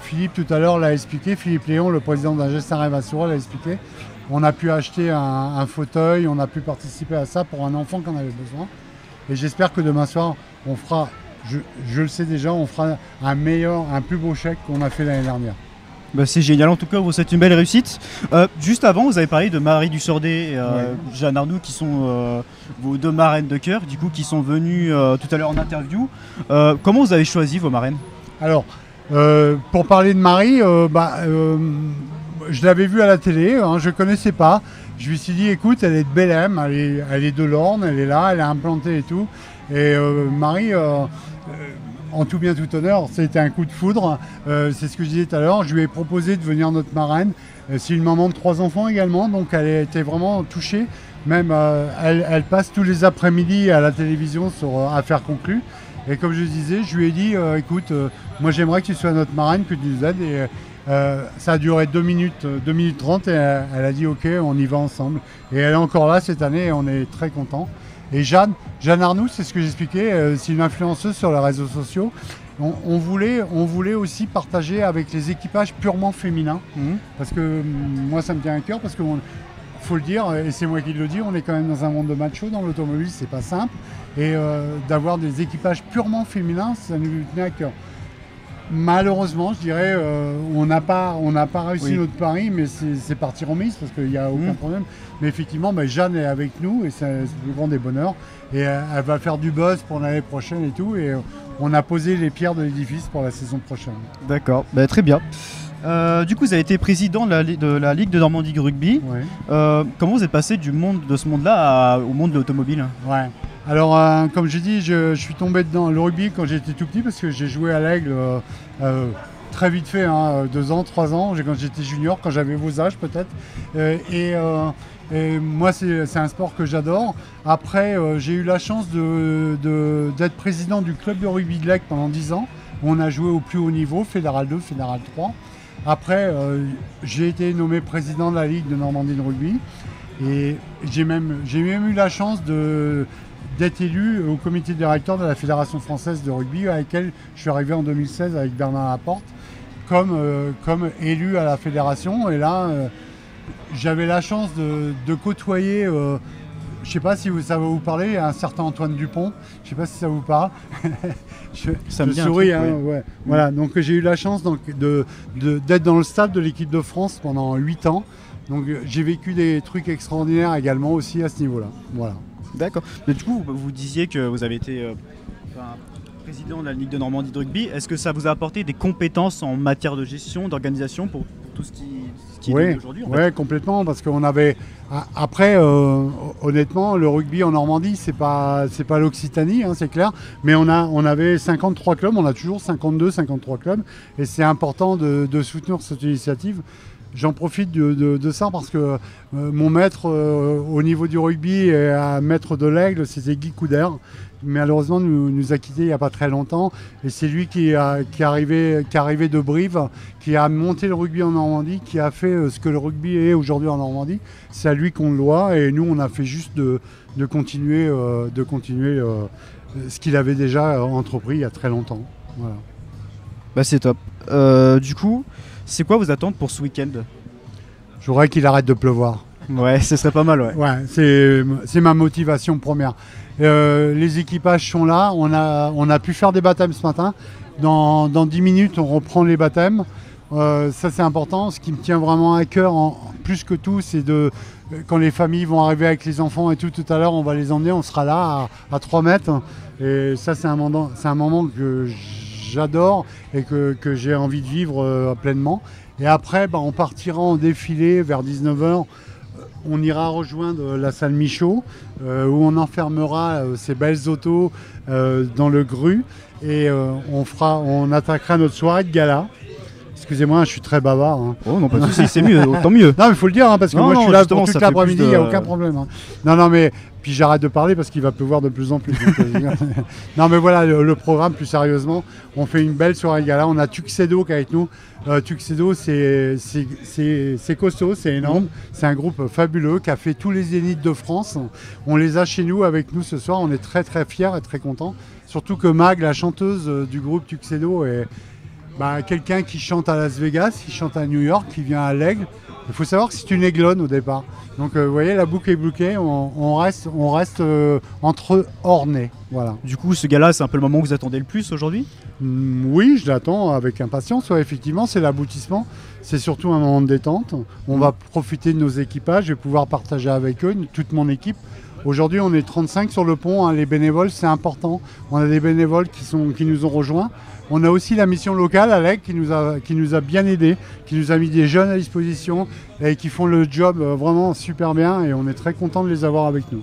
S8: Philippe tout à l'heure l'a expliqué, Philippe Léon, le président d'Ingestin Revassoura, l'a expliqué. On a pu acheter un fauteuil, on a pu participer à ça pour un enfant qui en avait besoin. Et j'espère que demain soir, on fera, je le sais déjà, on fera un plus beau chèque qu'on a fait l'année dernière.
S7: C'est génial, en tout cas, vous êtes une belle réussite. Juste avant, vous avez parlé de Marie Dussordet et Jeanne Arnoux, qui sont vos deux marraines de cœur, du coup, qui sont venues tout à l'heure en interview. Comment vous avez choisi vos marraines?
S8: Alors, pour parler de Marie, je l'avais vue à la télé, je ne connaissais pas. Je me suis dit, écoute, elle est de Bellem, elle est de l'Orne, elle est là, elle est implantée et tout. Et Marie, en tout bien tout honneur, c'était un coup de foudre. C'est ce que je disais tout à l'heure. Je lui ai proposé de venir notre marraine. C'est une maman de 3 enfants également, donc elle a été vraiment touchée. Même, elle passe tous les après-midi à la télévision sur Affaires conclues. Et comme je disais, je lui ai dit, écoute, moi j'aimerais que tu sois notre marraine, que tu nous aides. Et ça a duré 2 minutes 30 et elle a dit ok, on y va ensemble. Et elle est encore là cette année et on est très contents. Et Jeanne Arnoux, c'est ce que j'expliquais, c'est une influenceuse sur les réseaux sociaux. On voulait aussi partager avec les équipages purement féminins. Parce que moi ça me tient à cœur, parce que faut le dire, et c'est moi qui le dis, on est quand même dans un monde de macho dans l'automobile, c'est pas simple. Et d'avoir des équipages purement féminins, ça nous tenait à cœur. Malheureusement, je dirais, on n'a pas réussi notre pari, mais c'est parti remise parce qu'il n'y a aucun problème. Mais effectivement, Jeanne est avec nous et c'est le plus grand des bonheurs. Et elle va faire du buzz pour l'année prochaine et tout. Et on a posé les pierres de l'édifice pour la saison prochaine.
S7: D'accord, très bien. Du coup, vous avez été président de la Ligue de Normandie Rugby. Comment vous êtes passé de ce monde-là au monde de l'automobile?
S8: Alors, comme j'ai dit, je suis tombé dans le rugby quand j'étais tout petit parce que j'ai joué à l'Aigle très vite fait, 2 ans, 3 ans, quand j'étais junior, quand j'avais vos âges peut-être. Et moi, c'est un sport que j'adore. Après, j'ai eu la chance d'être président du club de rugby de l'Aigle pendant 10 ans, où on a joué au plus haut niveau, Fédéral 2, Fédéral 3. Après, j'ai été nommé président de la Ligue de Normandie de rugby. Et j'ai même eu la chance d'être élu au comité directeur de la Fédération française de rugby, à laquelle je suis arrivé en 2016 avec Bernard Laporte, comme élu à la fédération. Et là, j'avais la chance de côtoyer, je ne sais pas si ça va vous parler, un certain Antoine Dupont. Je ne sais pas si ça vous parle.
S7: Ça me dit
S8: souris,
S7: un truc,
S8: ouais. Voilà, donc j'ai eu la chance d'être dans le stade de l'équipe de France pendant 8 ans. Donc j'ai vécu des trucs extraordinaires également aussi à ce niveau-là. Voilà.
S7: D'accord. Mais du coup, vous disiez que vous avez été président de la Ligue de Normandie de rugby. Est-ce que ça vous a apporté des compétences en matière de gestion, d'organisation pour tout ce qui est aujourd'hui
S8: Oui, complètement. Parce qu'on avait... Après, honnêtement, le rugby en Normandie, c'est pas l'Occitanie, c'est clair. Mais on avait 53 clubs, on a toujours 52, 53 clubs. Et c'est important de soutenir cette initiative. j'en profite de ça parce que mon maître au niveau du rugby et à maître de l'Aigle, c'était Guy Couder. Malheureusement, nous a quittés il n'y a pas très longtemps. Et c'est lui qui est arrivé de Brive, qui a monté le rugby en Normandie, qui a fait ce que le rugby est aujourd'hui en Normandie. C'est à lui qu'on le doit. Et nous, on a fait juste de continuer, ce qu'il avait déjà entrepris il y a très longtemps. Voilà.
S7: Bah, c'est top. Du coup, c'est quoi vos attentes pour ce week-end?
S8: Je voudrais qu'il arrête de pleuvoir.
S7: Ouais, ce serait pas mal, ouais.
S8: Ouais, c'est ma motivation première. Les équipages sont là, on a pu faire des baptêmes ce matin. Dans 10 minutes, on reprend les baptêmes. Ça, c'est important. Ce qui me tient vraiment à cœur, plus que tout, c'est quand les familles vont arriver avec les enfants et tout à l'heure, on va les emmener, on sera là à 3 mètres. Et ça, c'est un moment que j'adore et que j'ai envie de vivre pleinement. Et après, on partira en défilé vers 19h. On ira rejoindre la salle Michaud où on enfermera ces belles autos dans le Gru et on attaquera notre soirée de gala. Excusez-moi, je suis très bavard. Hein.
S7: Oh non, pas de soucis, c'est mieux, tant mieux.
S8: Non, mais il faut le dire, hein, parce que moi je suis là pour toute l'après-midi, il n'y a aucun problème. Hein. Non, mais puis j'arrête de parler parce qu'il va pleuvoir de plus en plus. Non, mais voilà, le programme, plus sérieusement, on fait une belle soirée de gala. On a Tuxedo qui est avec nous. Tuxedo, c'est costaud, c'est énorme. C'est un groupe fabuleux qui a fait tous les zéniths de France. On les a chez nous, avec nous ce soir. On est très très fiers et très contents. Surtout que Mag, la chanteuse du groupe Tuxedo, est quelqu'un qui chante à Las Vegas, qui chante à New York, qui vient à l'Aigle. Il faut savoir que c'est une aiglonne au départ. Donc vous voyez, la boucle est bouquée, on reste entre ornés. Voilà.
S7: Du coup, ce gars-là, c'est un peu le moment que vous attendez le plus aujourd'hui?
S8: Oui, je l'attends avec impatience. Ouais, effectivement, c'est l'aboutissement. C'est surtout un moment de détente. On va profiter de nos équipages et pouvoir partager avec eux, toute mon équipe. Aujourd'hui, on est 35 sur le pont. Hein. Les bénévoles, c'est important. On a des bénévoles qui nous ont rejoints. On a aussi la mission locale, Alec, qui nous a bien aidés, qui nous a mis des jeunes à disposition et qui font le job vraiment super bien. Et on est très content de les avoir avec nous.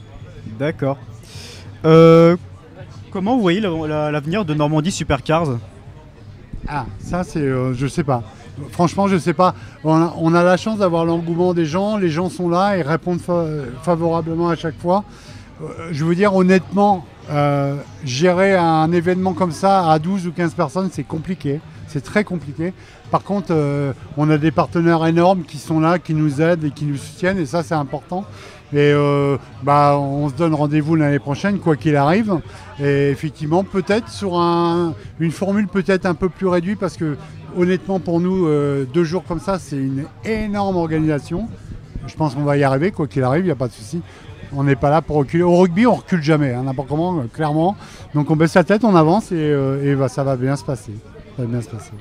S7: D'accord. Comment vous voyez l'avenir de Normandie Supercars?
S8: Ah, ça, je sais pas. Franchement, je sais pas. On a la chance d'avoir l'engouement des gens. Les gens sont là et répondent favorablement à chaque fois. Je veux dire, honnêtement, gérer un événement comme ça à 12 ou 15 personnes, c'est compliqué. C'est très compliqué. Par contre, on a des partenaires énormes qui sont là, qui nous aident et qui nous soutiennent. Et ça, c'est important. Et on se donne rendez-vous l'année prochaine, quoi qu'il arrive. Et effectivement, peut-être sur une formule peut-être un peu plus réduite, parce que honnêtement, pour nous, 2 jours comme ça, c'est une énorme organisation. Je pense qu'on va y arriver, quoi qu'il arrive, il n'y a pas de souci. On n'est pas là pour reculer. Au rugby, on recule jamais, hein, n'importe comment, clairement. Donc on baisse la tête, on avance et ça va bien se passer.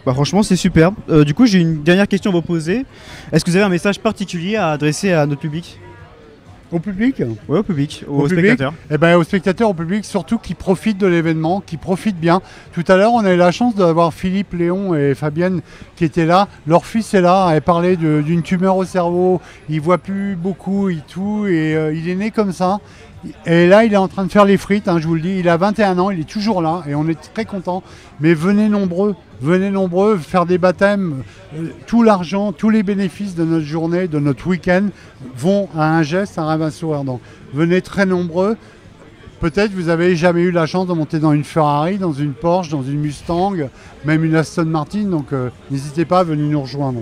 S7: Franchement, c'est super. Du coup, j'ai une dernière question à vous poser. Est-ce que vous avez un message particulier à adresser à notre public?
S8: Au public?
S7: Oui, au public, aux spectateurs.
S8: Aux spectateurs, au public, surtout qui profitent de l'événement, qui profitent bien. Tout à l'heure, on a eu la chance d'avoir Philippe, Léon et Fabienne qui étaient là. Leur fils est là, elle parlait d'une tumeur au cerveau. Il ne voit plus beaucoup et tout, et il est né comme ça. Et là, il est en train de faire les frites, hein, je vous le dis. Il a 21 ans, il est toujours là et on est très contents. Mais venez nombreux faire des baptêmes. Tout l'argent, tous les bénéfices de notre journée, de notre week-end vont à un geste, à un sourire. Donc venez très nombreux. Peut-être vous n'avez jamais eu la chance de monter dans une Ferrari, dans une Porsche, dans une Mustang, même une Aston Martin. Donc n'hésitez pas à venir nous rejoindre.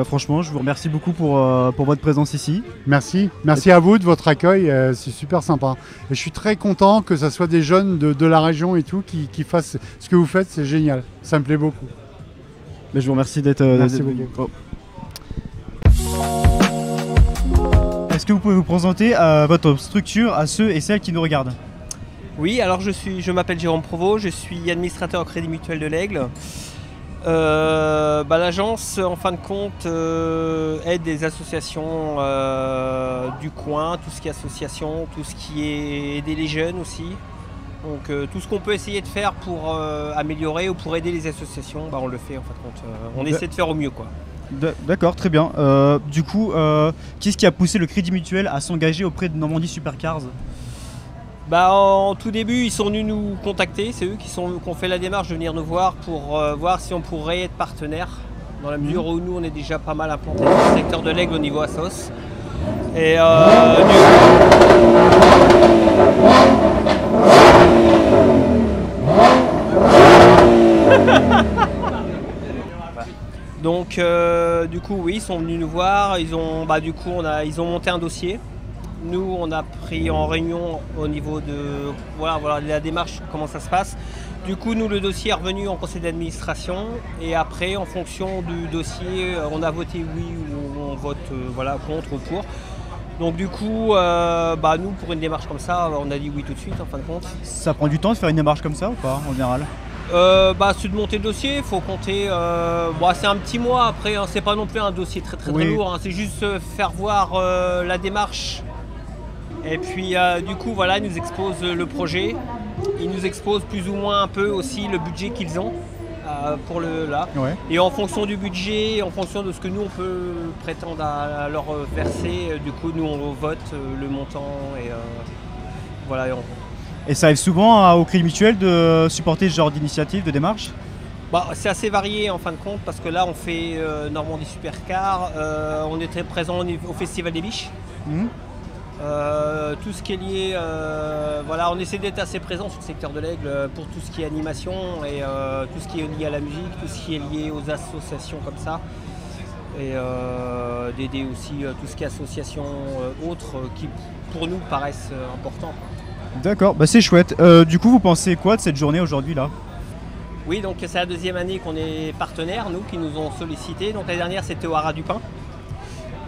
S7: Franchement, je vous remercie beaucoup pour votre présence ici.
S8: Merci à vous de votre accueil, c'est super sympa. Et je suis très content que ce soit des jeunes de la région et tout qui fassent ce que vous faites, c'est génial, ça me plaît beaucoup.
S7: Je vous remercie d'être venu. Est-ce que vous pouvez vous présenter votre structure à ceux et celles qui nous regardent?
S9: Oui, alors je m'appelle Jérôme Provost, je suis administrateur au Crédit Mutuel de l'Aigle. L'agence, en fin de compte, aide des associations du coin, tout ce qui est association, tout ce qui est aider les jeunes aussi. Donc tout ce qu'on peut essayer de faire pour améliorer ou pour aider les associations, on le fait en fin de compte. On essaie de faire au mieux, quoi.
S7: D'accord, très bien. Du coup, qu'est-ce qui a poussé le Crédit Mutuel à s'engager auprès de Normandie Supercars?
S9: En tout début, ils sont venus nous contacter, c'est eux qui ont fait la démarche de venir nous voir pour voir si on pourrait être partenaire dans la mesure où nous on est déjà pas mal implanté dans le secteur de l'Aigle au niveau Assos. Et donc du coup oui, ils sont venus nous voir, ils ont monté un dossier. Nous on a pris en réunion au niveau de voilà la démarche, comment ça se passe. Du coup nous le dossier est revenu en conseil d'administration et après en fonction du dossier on a voté oui ou on vote contre ou pour. Donc du coup nous pour une démarche comme ça on a dit oui tout de suite en fin de compte.
S7: Ça prend du temps de faire une démarche comme ça ou pas en général?
S9: C'est de monter le dossier, il faut compter, c'est un petit mois après, hein, c'est pas non plus un dossier très lourd, hein, c'est juste faire voir la démarche. Et puis du coup voilà, ils nous exposent le projet, ils nous exposent plus ou moins un peu aussi le budget qu'ils ont pour là. Ouais. Et en fonction du budget, en fonction de ce que nous on peut prétendre à leur verser, du coup nous on vote le montant et voilà.
S7: Et ça arrive souvent au Crédit Mutuel de supporter ce genre d'initiative, de démarche?
S9: C'est assez varié en fin de compte parce que là on fait Normandie Supercar, on est très présent au Festival des Biches. Tout ce qui est lié, on essaie d'être assez présent sur le secteur de l'Aigle pour tout ce qui est animation et tout ce qui est lié à la musique, tout ce qui est lié aux associations comme ça. Et d'aider aussi tout ce qui est associations autres qui pour nous paraissent importants.
S7: D'accord, c'est chouette. Du coup, vous pensez quoi de cette journée aujourd'hui là?
S9: Oui, donc c'est la deuxième année qu'on est partenaires, nous, qui nous ont sollicité. Donc l'année dernière, c'était au Haras du Pin.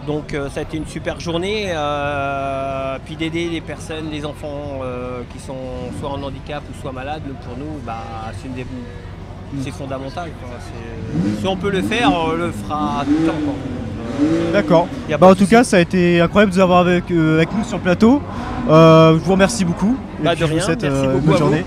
S9: Donc ça a été une super journée. Puis d'aider les personnes, les enfants qui sont soit en handicap ou soit malades, pour nous, c'est fondamental. Si on peut le faire, on le fera tout le temps.
S7: D'accord. En tout cas, ça a été incroyable de vous avoir avec nous sur le plateau. Je vous remercie beaucoup.
S9: De rien,
S7: je vous souhaite
S9: merci beaucoup
S7: bonne journée.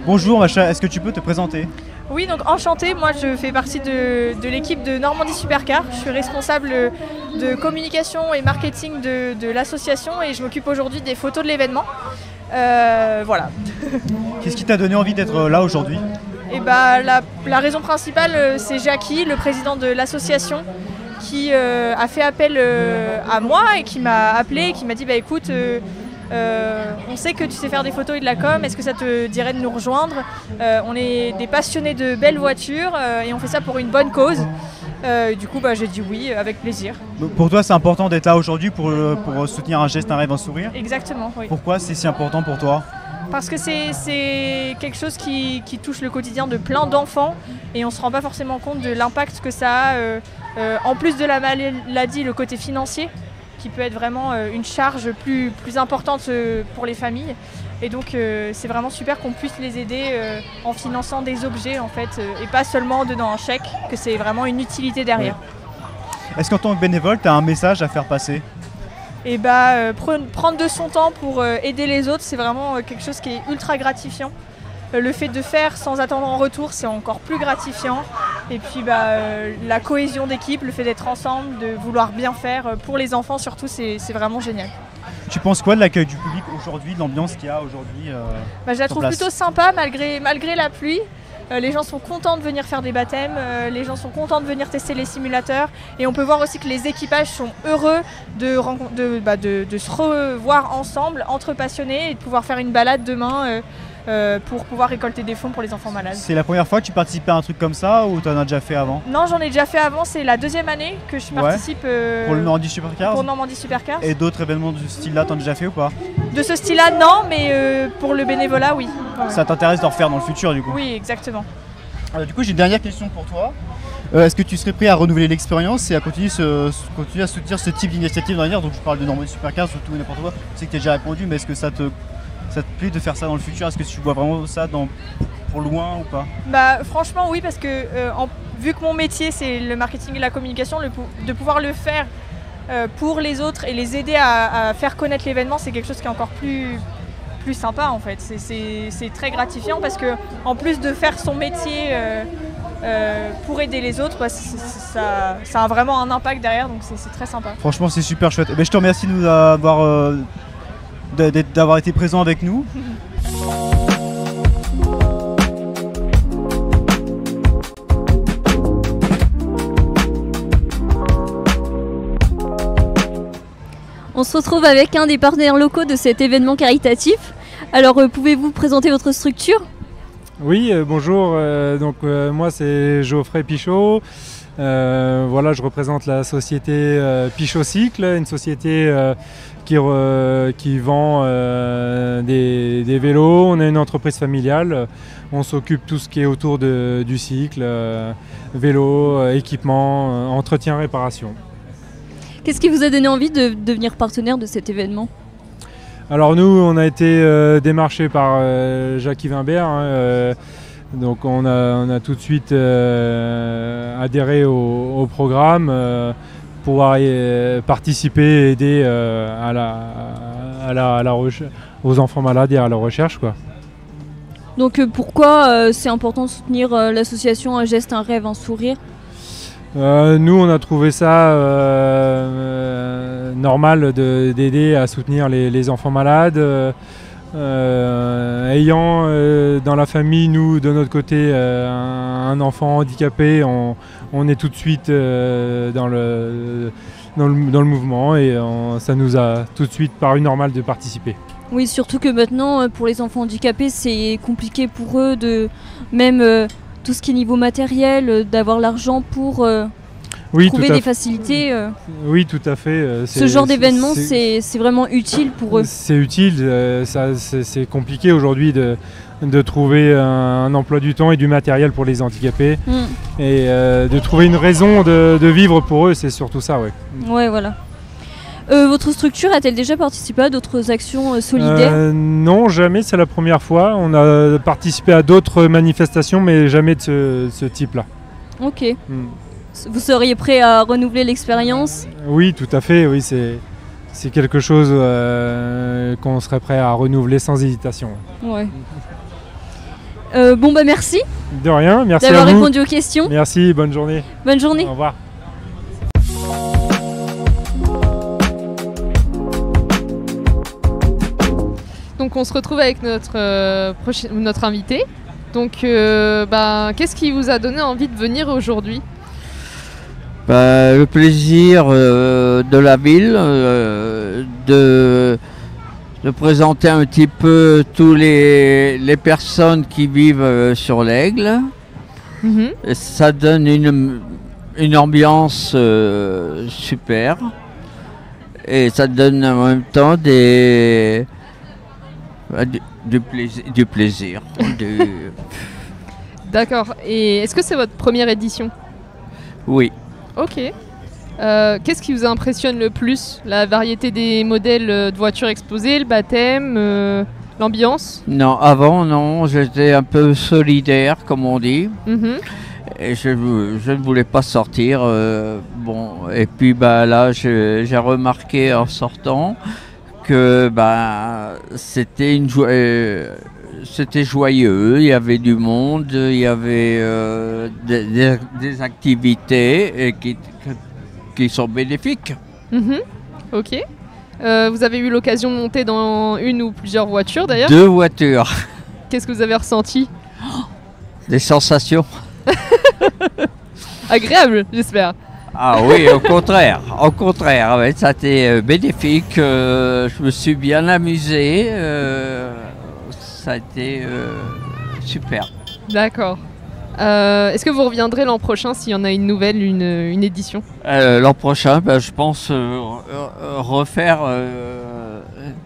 S7: Bonjour Macha, est-ce que tu peux te présenter?
S10: Oui, donc enchantée, moi je fais partie de l'équipe de Normandie Supercar. Je suis responsable de communication et marketing de l'association et je m'occupe aujourd'hui des photos de l'événement. Voilà.
S7: Qu'est-ce qui t'a donné envie d'être là aujourd'hui?
S10: La raison principale, c'est Jackie, le président de l'association, qui a fait appel à moi et qui m'a appelé et qui m'a dit écoute, on sait que tu sais faire des photos et de la com, est-ce que ça te dirait de nous rejoindre? On est des passionnés de belles voitures et on fait ça pour une bonne cause. Du coup j'ai dit oui avec plaisir.
S7: Pour toi c'est important d'être là aujourd'hui pour soutenir un geste, un rêve, un sourire?
S10: Exactement, oui.
S7: Pourquoi c'est si important pour toi?
S10: Parce que c'est quelque chose qui touche le quotidien de plein d'enfants et on ne se rend pas forcément compte de l'impact que ça a, en plus de la maladie, le côté financier, qui peut être vraiment une charge plus importante pour les familles. Et donc c'est vraiment super qu'on puisse les aider en finançant des objets en fait, et pas seulement en donnant un chèque, que c'est vraiment une utilité derrière.
S7: Oui. Est-ce qu'en tant que bénévole, tu as un message à faire passer?
S10: Et prendre de son temps pour aider les autres, c'est vraiment quelque chose qui est ultra gratifiant. Le fait de faire sans attendre en retour, c'est encore plus gratifiant. Et puis la cohésion d'équipe, le fait d'être ensemble, de vouloir bien faire pour les enfants surtout, c'est vraiment génial.
S7: Tu penses quoi de l'accueil du public aujourd'hui, de l'ambiance qu'il y a aujourd'hui
S10: Je la trouve plutôt sympa malgré la pluie. Les gens sont contents de venir faire des baptêmes, les gens sont contents de venir tester les simulateurs et on peut voir aussi que les équipages sont heureux de se revoir ensemble entre passionnés et de pouvoir faire une balade demain pour pouvoir récolter des fonds pour les enfants malades. C'est
S7: la première fois que tu participes à un truc comme ça ou tu en as déjà fait avant?
S10: Non, j'en ai déjà fait avant, c'est la deuxième année que je participe
S7: pour le Normandie Supercars.
S10: Pour Normandie Supercars.
S7: Et d'autres événements de ce style-là, t'en as déjà fait ou pas?
S10: De ce style-là, non, mais pour le bénévolat, oui.
S7: Ça t'intéresse d'en refaire dans le futur du coup?
S10: Oui, exactement.
S7: Du coup, j'ai une dernière question pour toi. Est-ce que tu serais prêt à renouveler l'expérience et à continuer à soutenir ce type d'initiative dans l'avenir? Donc je parle de Normandie Supercars, surtout n'importe quoi. Je sais que tu as déjà répondu, mais est-ce que ça te plaît de faire ça dans le futur? Est-ce que tu vois vraiment ça pour loin ou pas?
S10: Franchement oui, parce que vu que mon métier c'est le marketing et la communication, de pouvoir le faire pour les autres et les aider à faire connaître l'événement, c'est quelque chose qui est encore plus sympa en fait. C'est très gratifiant parce que en plus de faire son métier pour aider les autres, ça a vraiment un impact derrière, donc c'est très sympa.
S7: Franchement c'est super chouette. Je te remercie de nous avoir d'avoir été présent avec nous.
S4: On se retrouve avec un des partenaires locaux de cet événement caritatif. Alors, pouvez-vous présenter votre structure ?
S11: Oui, bonjour. Moi, c'est Geoffrey Pichot. Voilà, je représente la société Pichot Cycle, une société qui vend des vélos. On a une entreprise familiale. On s'occupe de tout ce qui est autour du cycle, vélo, équipement, entretien, réparation.
S4: Qu'est-ce qui vous a donné envie de devenir partenaire de cet événement ?
S11: Alors nous, on a été démarchés par Jacques-Yves Imbert, donc on a tout de suite adhéré au programme, pouvoir participer et aider aux enfants malades et à la recherche, quoi.
S4: Donc pourquoi c'est important de soutenir l'association Un geste, un rêve, un sourire ?
S11: Nous, on a trouvé ça normal d'aider à soutenir les enfants malades. Ayant dans la famille, nous, de notre côté, un enfant handicapé, on est tout de suite dans le mouvement et ça nous a tout de suite paru normal de participer.
S4: Oui, surtout que maintenant, pour les enfants handicapés, c'est compliqué pour eux de même tout ce qui est niveau matériel, d'avoir l'argent pour trouver des facilités.
S11: Oui, tout à fait.
S4: Ce genre d'événement, c'est vraiment utile pour eux.
S11: C'est utile, c'est compliqué aujourd'hui de trouver un emploi du temps et du matériel pour les handicapés. Et de trouver une raison de vivre pour eux, c'est surtout ça.
S4: Ouais, voilà. Votre structure a-t-elle déjà participé à d'autres actions solidaires ?
S11: Non, jamais, c'est la première fois. On a participé à d'autres manifestations, mais jamais de ce type-là.
S4: Ok. Vous seriez prêt à renouveler l'expérience ?
S11: Oui, tout à fait. Oui, c'est quelque chose qu'on serait prêt à renouveler sans hésitation.
S4: Ouais. Merci.
S11: De rien, merci
S4: d'avoir
S11: à vous.
S4: répondu aux questions.
S11: Merci, bonne journée.
S4: Bonne journée.
S11: Au revoir.
S1: Donc on se retrouve avec notre invité. Donc qu'est-ce qui vous a donné envie de venir aujourd'hui ?
S12: Le plaisir de la ville, de présenter un petit peu tous les personnes qui vivent sur l'Aigle. Et ça donne une ambiance super. Et ça donne en même temps du plaisir.
S1: D'accord. Et est-ce que c'est votre première édition ?
S12: Oui.
S1: Ok. Qu'est-ce qui vous impressionne le plus ? La variété des modèles de voitures exposées, le baptême, l'ambiance ?
S12: Non, avant, non. J'étais un peu solidaire, comme on dit. Et je ne voulais pas sortir. Et puis là, j'ai remarqué en sortant que c'était c'était joyeux, il y avait du monde, il y avait des activités qui sont bénéfiques.
S1: Ok. Vous avez eu l'occasion de monter dans une ou plusieurs voitures d'ailleurs ?
S12: 2 voitures.
S1: Qu'est-ce que vous avez ressenti ?
S12: Des sensations.
S1: Agréable, j'espère.
S12: Ah oui, au contraire, ouais, ça a été bénéfique, je me suis bien amusé, ça a été super.
S1: D'accord. Est-ce que vous reviendrez l'an prochain s'il y en a une nouvelle, une édition ?
S12: L'an prochain, je pense refaire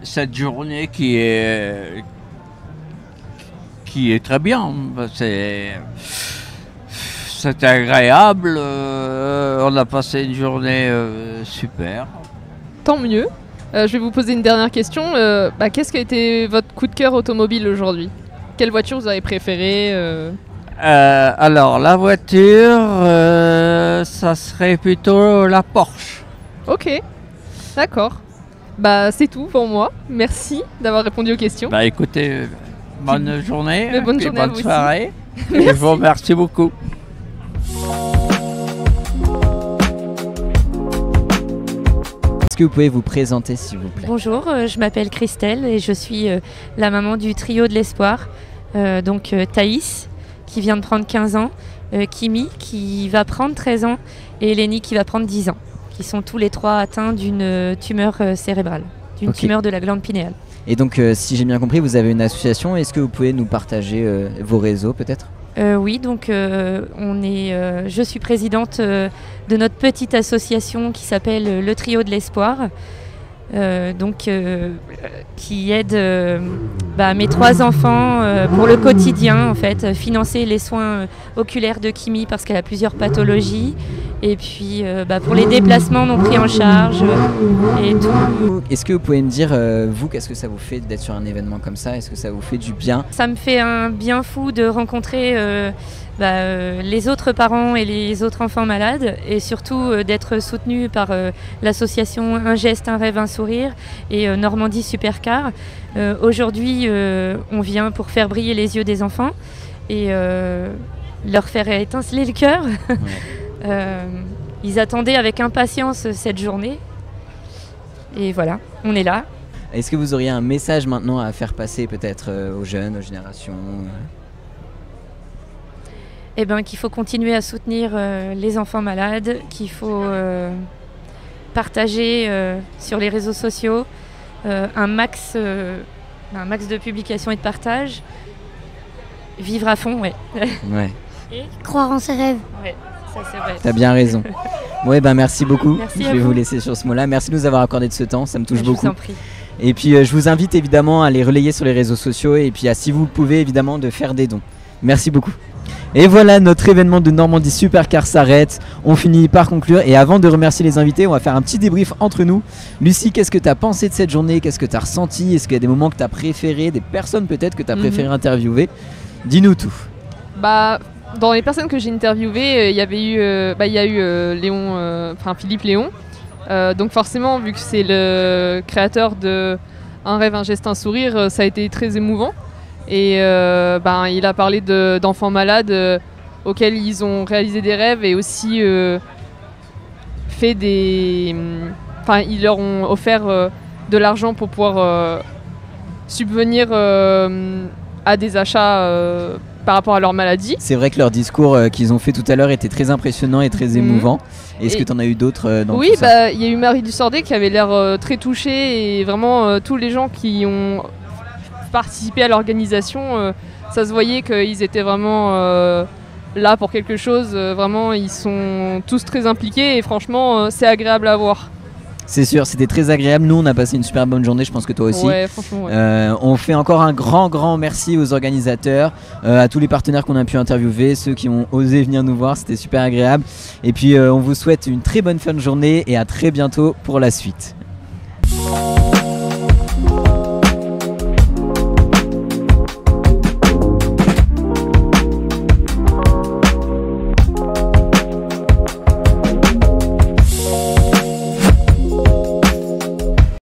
S12: cette journée qui est très bien. C'était agréable, on a passé une journée super.
S1: Tant mieux. Je vais vous poser une dernière question. Qu'est-ce qui a été votre coup de cœur automobile aujourd'hui ? Quelle voiture vous avez préférée ?
S12: Alors la voiture, ça serait plutôt la Porsche.
S1: Ok, d'accord. C'est tout pour moi. Merci d'avoir répondu aux questions.
S12: Écoutez, bonne journée,
S1: bonne journée à vous
S12: soirée.
S1: Aussi.
S12: Je vous remercie beaucoup.
S13: que vous pouvez vous présenter s'il vous plaît?
S14: Bonjour, je m'appelle Christelle et je suis la maman du trio de l'espoir. Donc Thaïs qui vient de prendre 15 ans, Kimi qui va prendre 13 ans et Eleni qui va prendre 10 ans, qui sont tous les trois atteints d'une tumeur cérébrale, d'une tumeur de la glande pinéale.
S13: Et donc si j'ai bien compris, vous avez une association, est-ce que vous pouvez nous partager vos réseaux peut-être?
S14: Oui, donc je suis présidente de notre petite association qui s'appelle le Trio de l'Espoir, qui aide mes 3 enfants pour le quotidien, en fait, financer les soins oculaires de Kimi parce qu'elle a plusieurs pathologies, et puis pour les déplacements non pris en charge et tout.
S13: Est-ce que vous pouvez me dire, vous, qu'est-ce que ça vous fait d'être sur un événement comme ça? Est-ce que ça vous fait du bien?
S14: Ça me fait un bien fou de rencontrer les autres parents et les autres enfants malades, et surtout d'être soutenu par l'association Un geste, un rêve, un sourire et Normandie Supercar. Aujourd'hui, on vient pour faire briller les yeux des enfants et leur faire étinceler le cœur. Ils attendaient avec impatience cette journée et voilà, on est là.
S13: Est-ce que vous auriez un message maintenant à faire passer peut-être aux jeunes, aux générations?
S14: Eh ben, qu'il faut continuer à soutenir les enfants malades, qu'il faut partager sur les réseaux sociaux un max de publications et de partage. Vivre à fond, ouais.
S13: Ouais.
S14: Et croire en ses rêves. Ouais, ça c'est vrai.
S13: T'as bien raison. Ouais, merci beaucoup.
S14: Merci
S13: je vais vous laisser sur ce mot-là. Merci de nous avoir accordé de ce temps, ça me touche beaucoup.
S14: Je vous en prie.
S13: Et puis je vous invite évidemment à les relayer sur les réseaux sociaux et puis si vous le pouvez évidemment de faire des dons. Merci beaucoup. Et voilà, notre événement de Normandie Supercar s'arrête. On finit par conclure et avant de remercier les invités, on va faire un petit débrief entre nous. Lucie, qu'est-ce que tu as pensé de cette journée? Qu'est-ce que tu as ressenti? Est-ce qu'il y a des moments que tu as préférés, des personnes peut-être que tu as préféré interviewer? Dis-nous tout.
S1: Dans les personnes que j'ai interviewées, il y a eu Philippe Léon. Donc forcément, vu que c'est le créateur de Un rêve, un geste, un sourire, ça a été très émouvant. Et il a parlé d'enfants malades auxquels ils ont réalisé des rêves et aussi ils leur ont offert de l'argent pour pouvoir subvenir à des achats par rapport à leur maladie.
S13: C'est vrai que leur discours qu'ils ont fait tout à l'heure était très impressionnant et très émouvant. Est-ce que tu en as eu d'autres dans tout ça?
S1: Il y a eu Marie Dussordet qui avait l'air très touchée et vraiment tous les gens qui ont participé à l'organisation, ça se voyait qu'ils étaient vraiment là pour quelque chose. Vraiment, ils sont tous très impliqués et franchement, c'est agréable à voir.
S13: C'est sûr, c'était très agréable. Nous, on a passé une super bonne journée, je pense que toi aussi.
S1: Ouais, franchement, ouais.
S13: On fait encore un grand merci aux organisateurs, à tous les partenaires qu'on a pu interviewer, ceux qui ont osé venir nous voir, c'était super agréable. Et puis, on vous souhaite une très bonne fin de journée et à très bientôt pour la suite.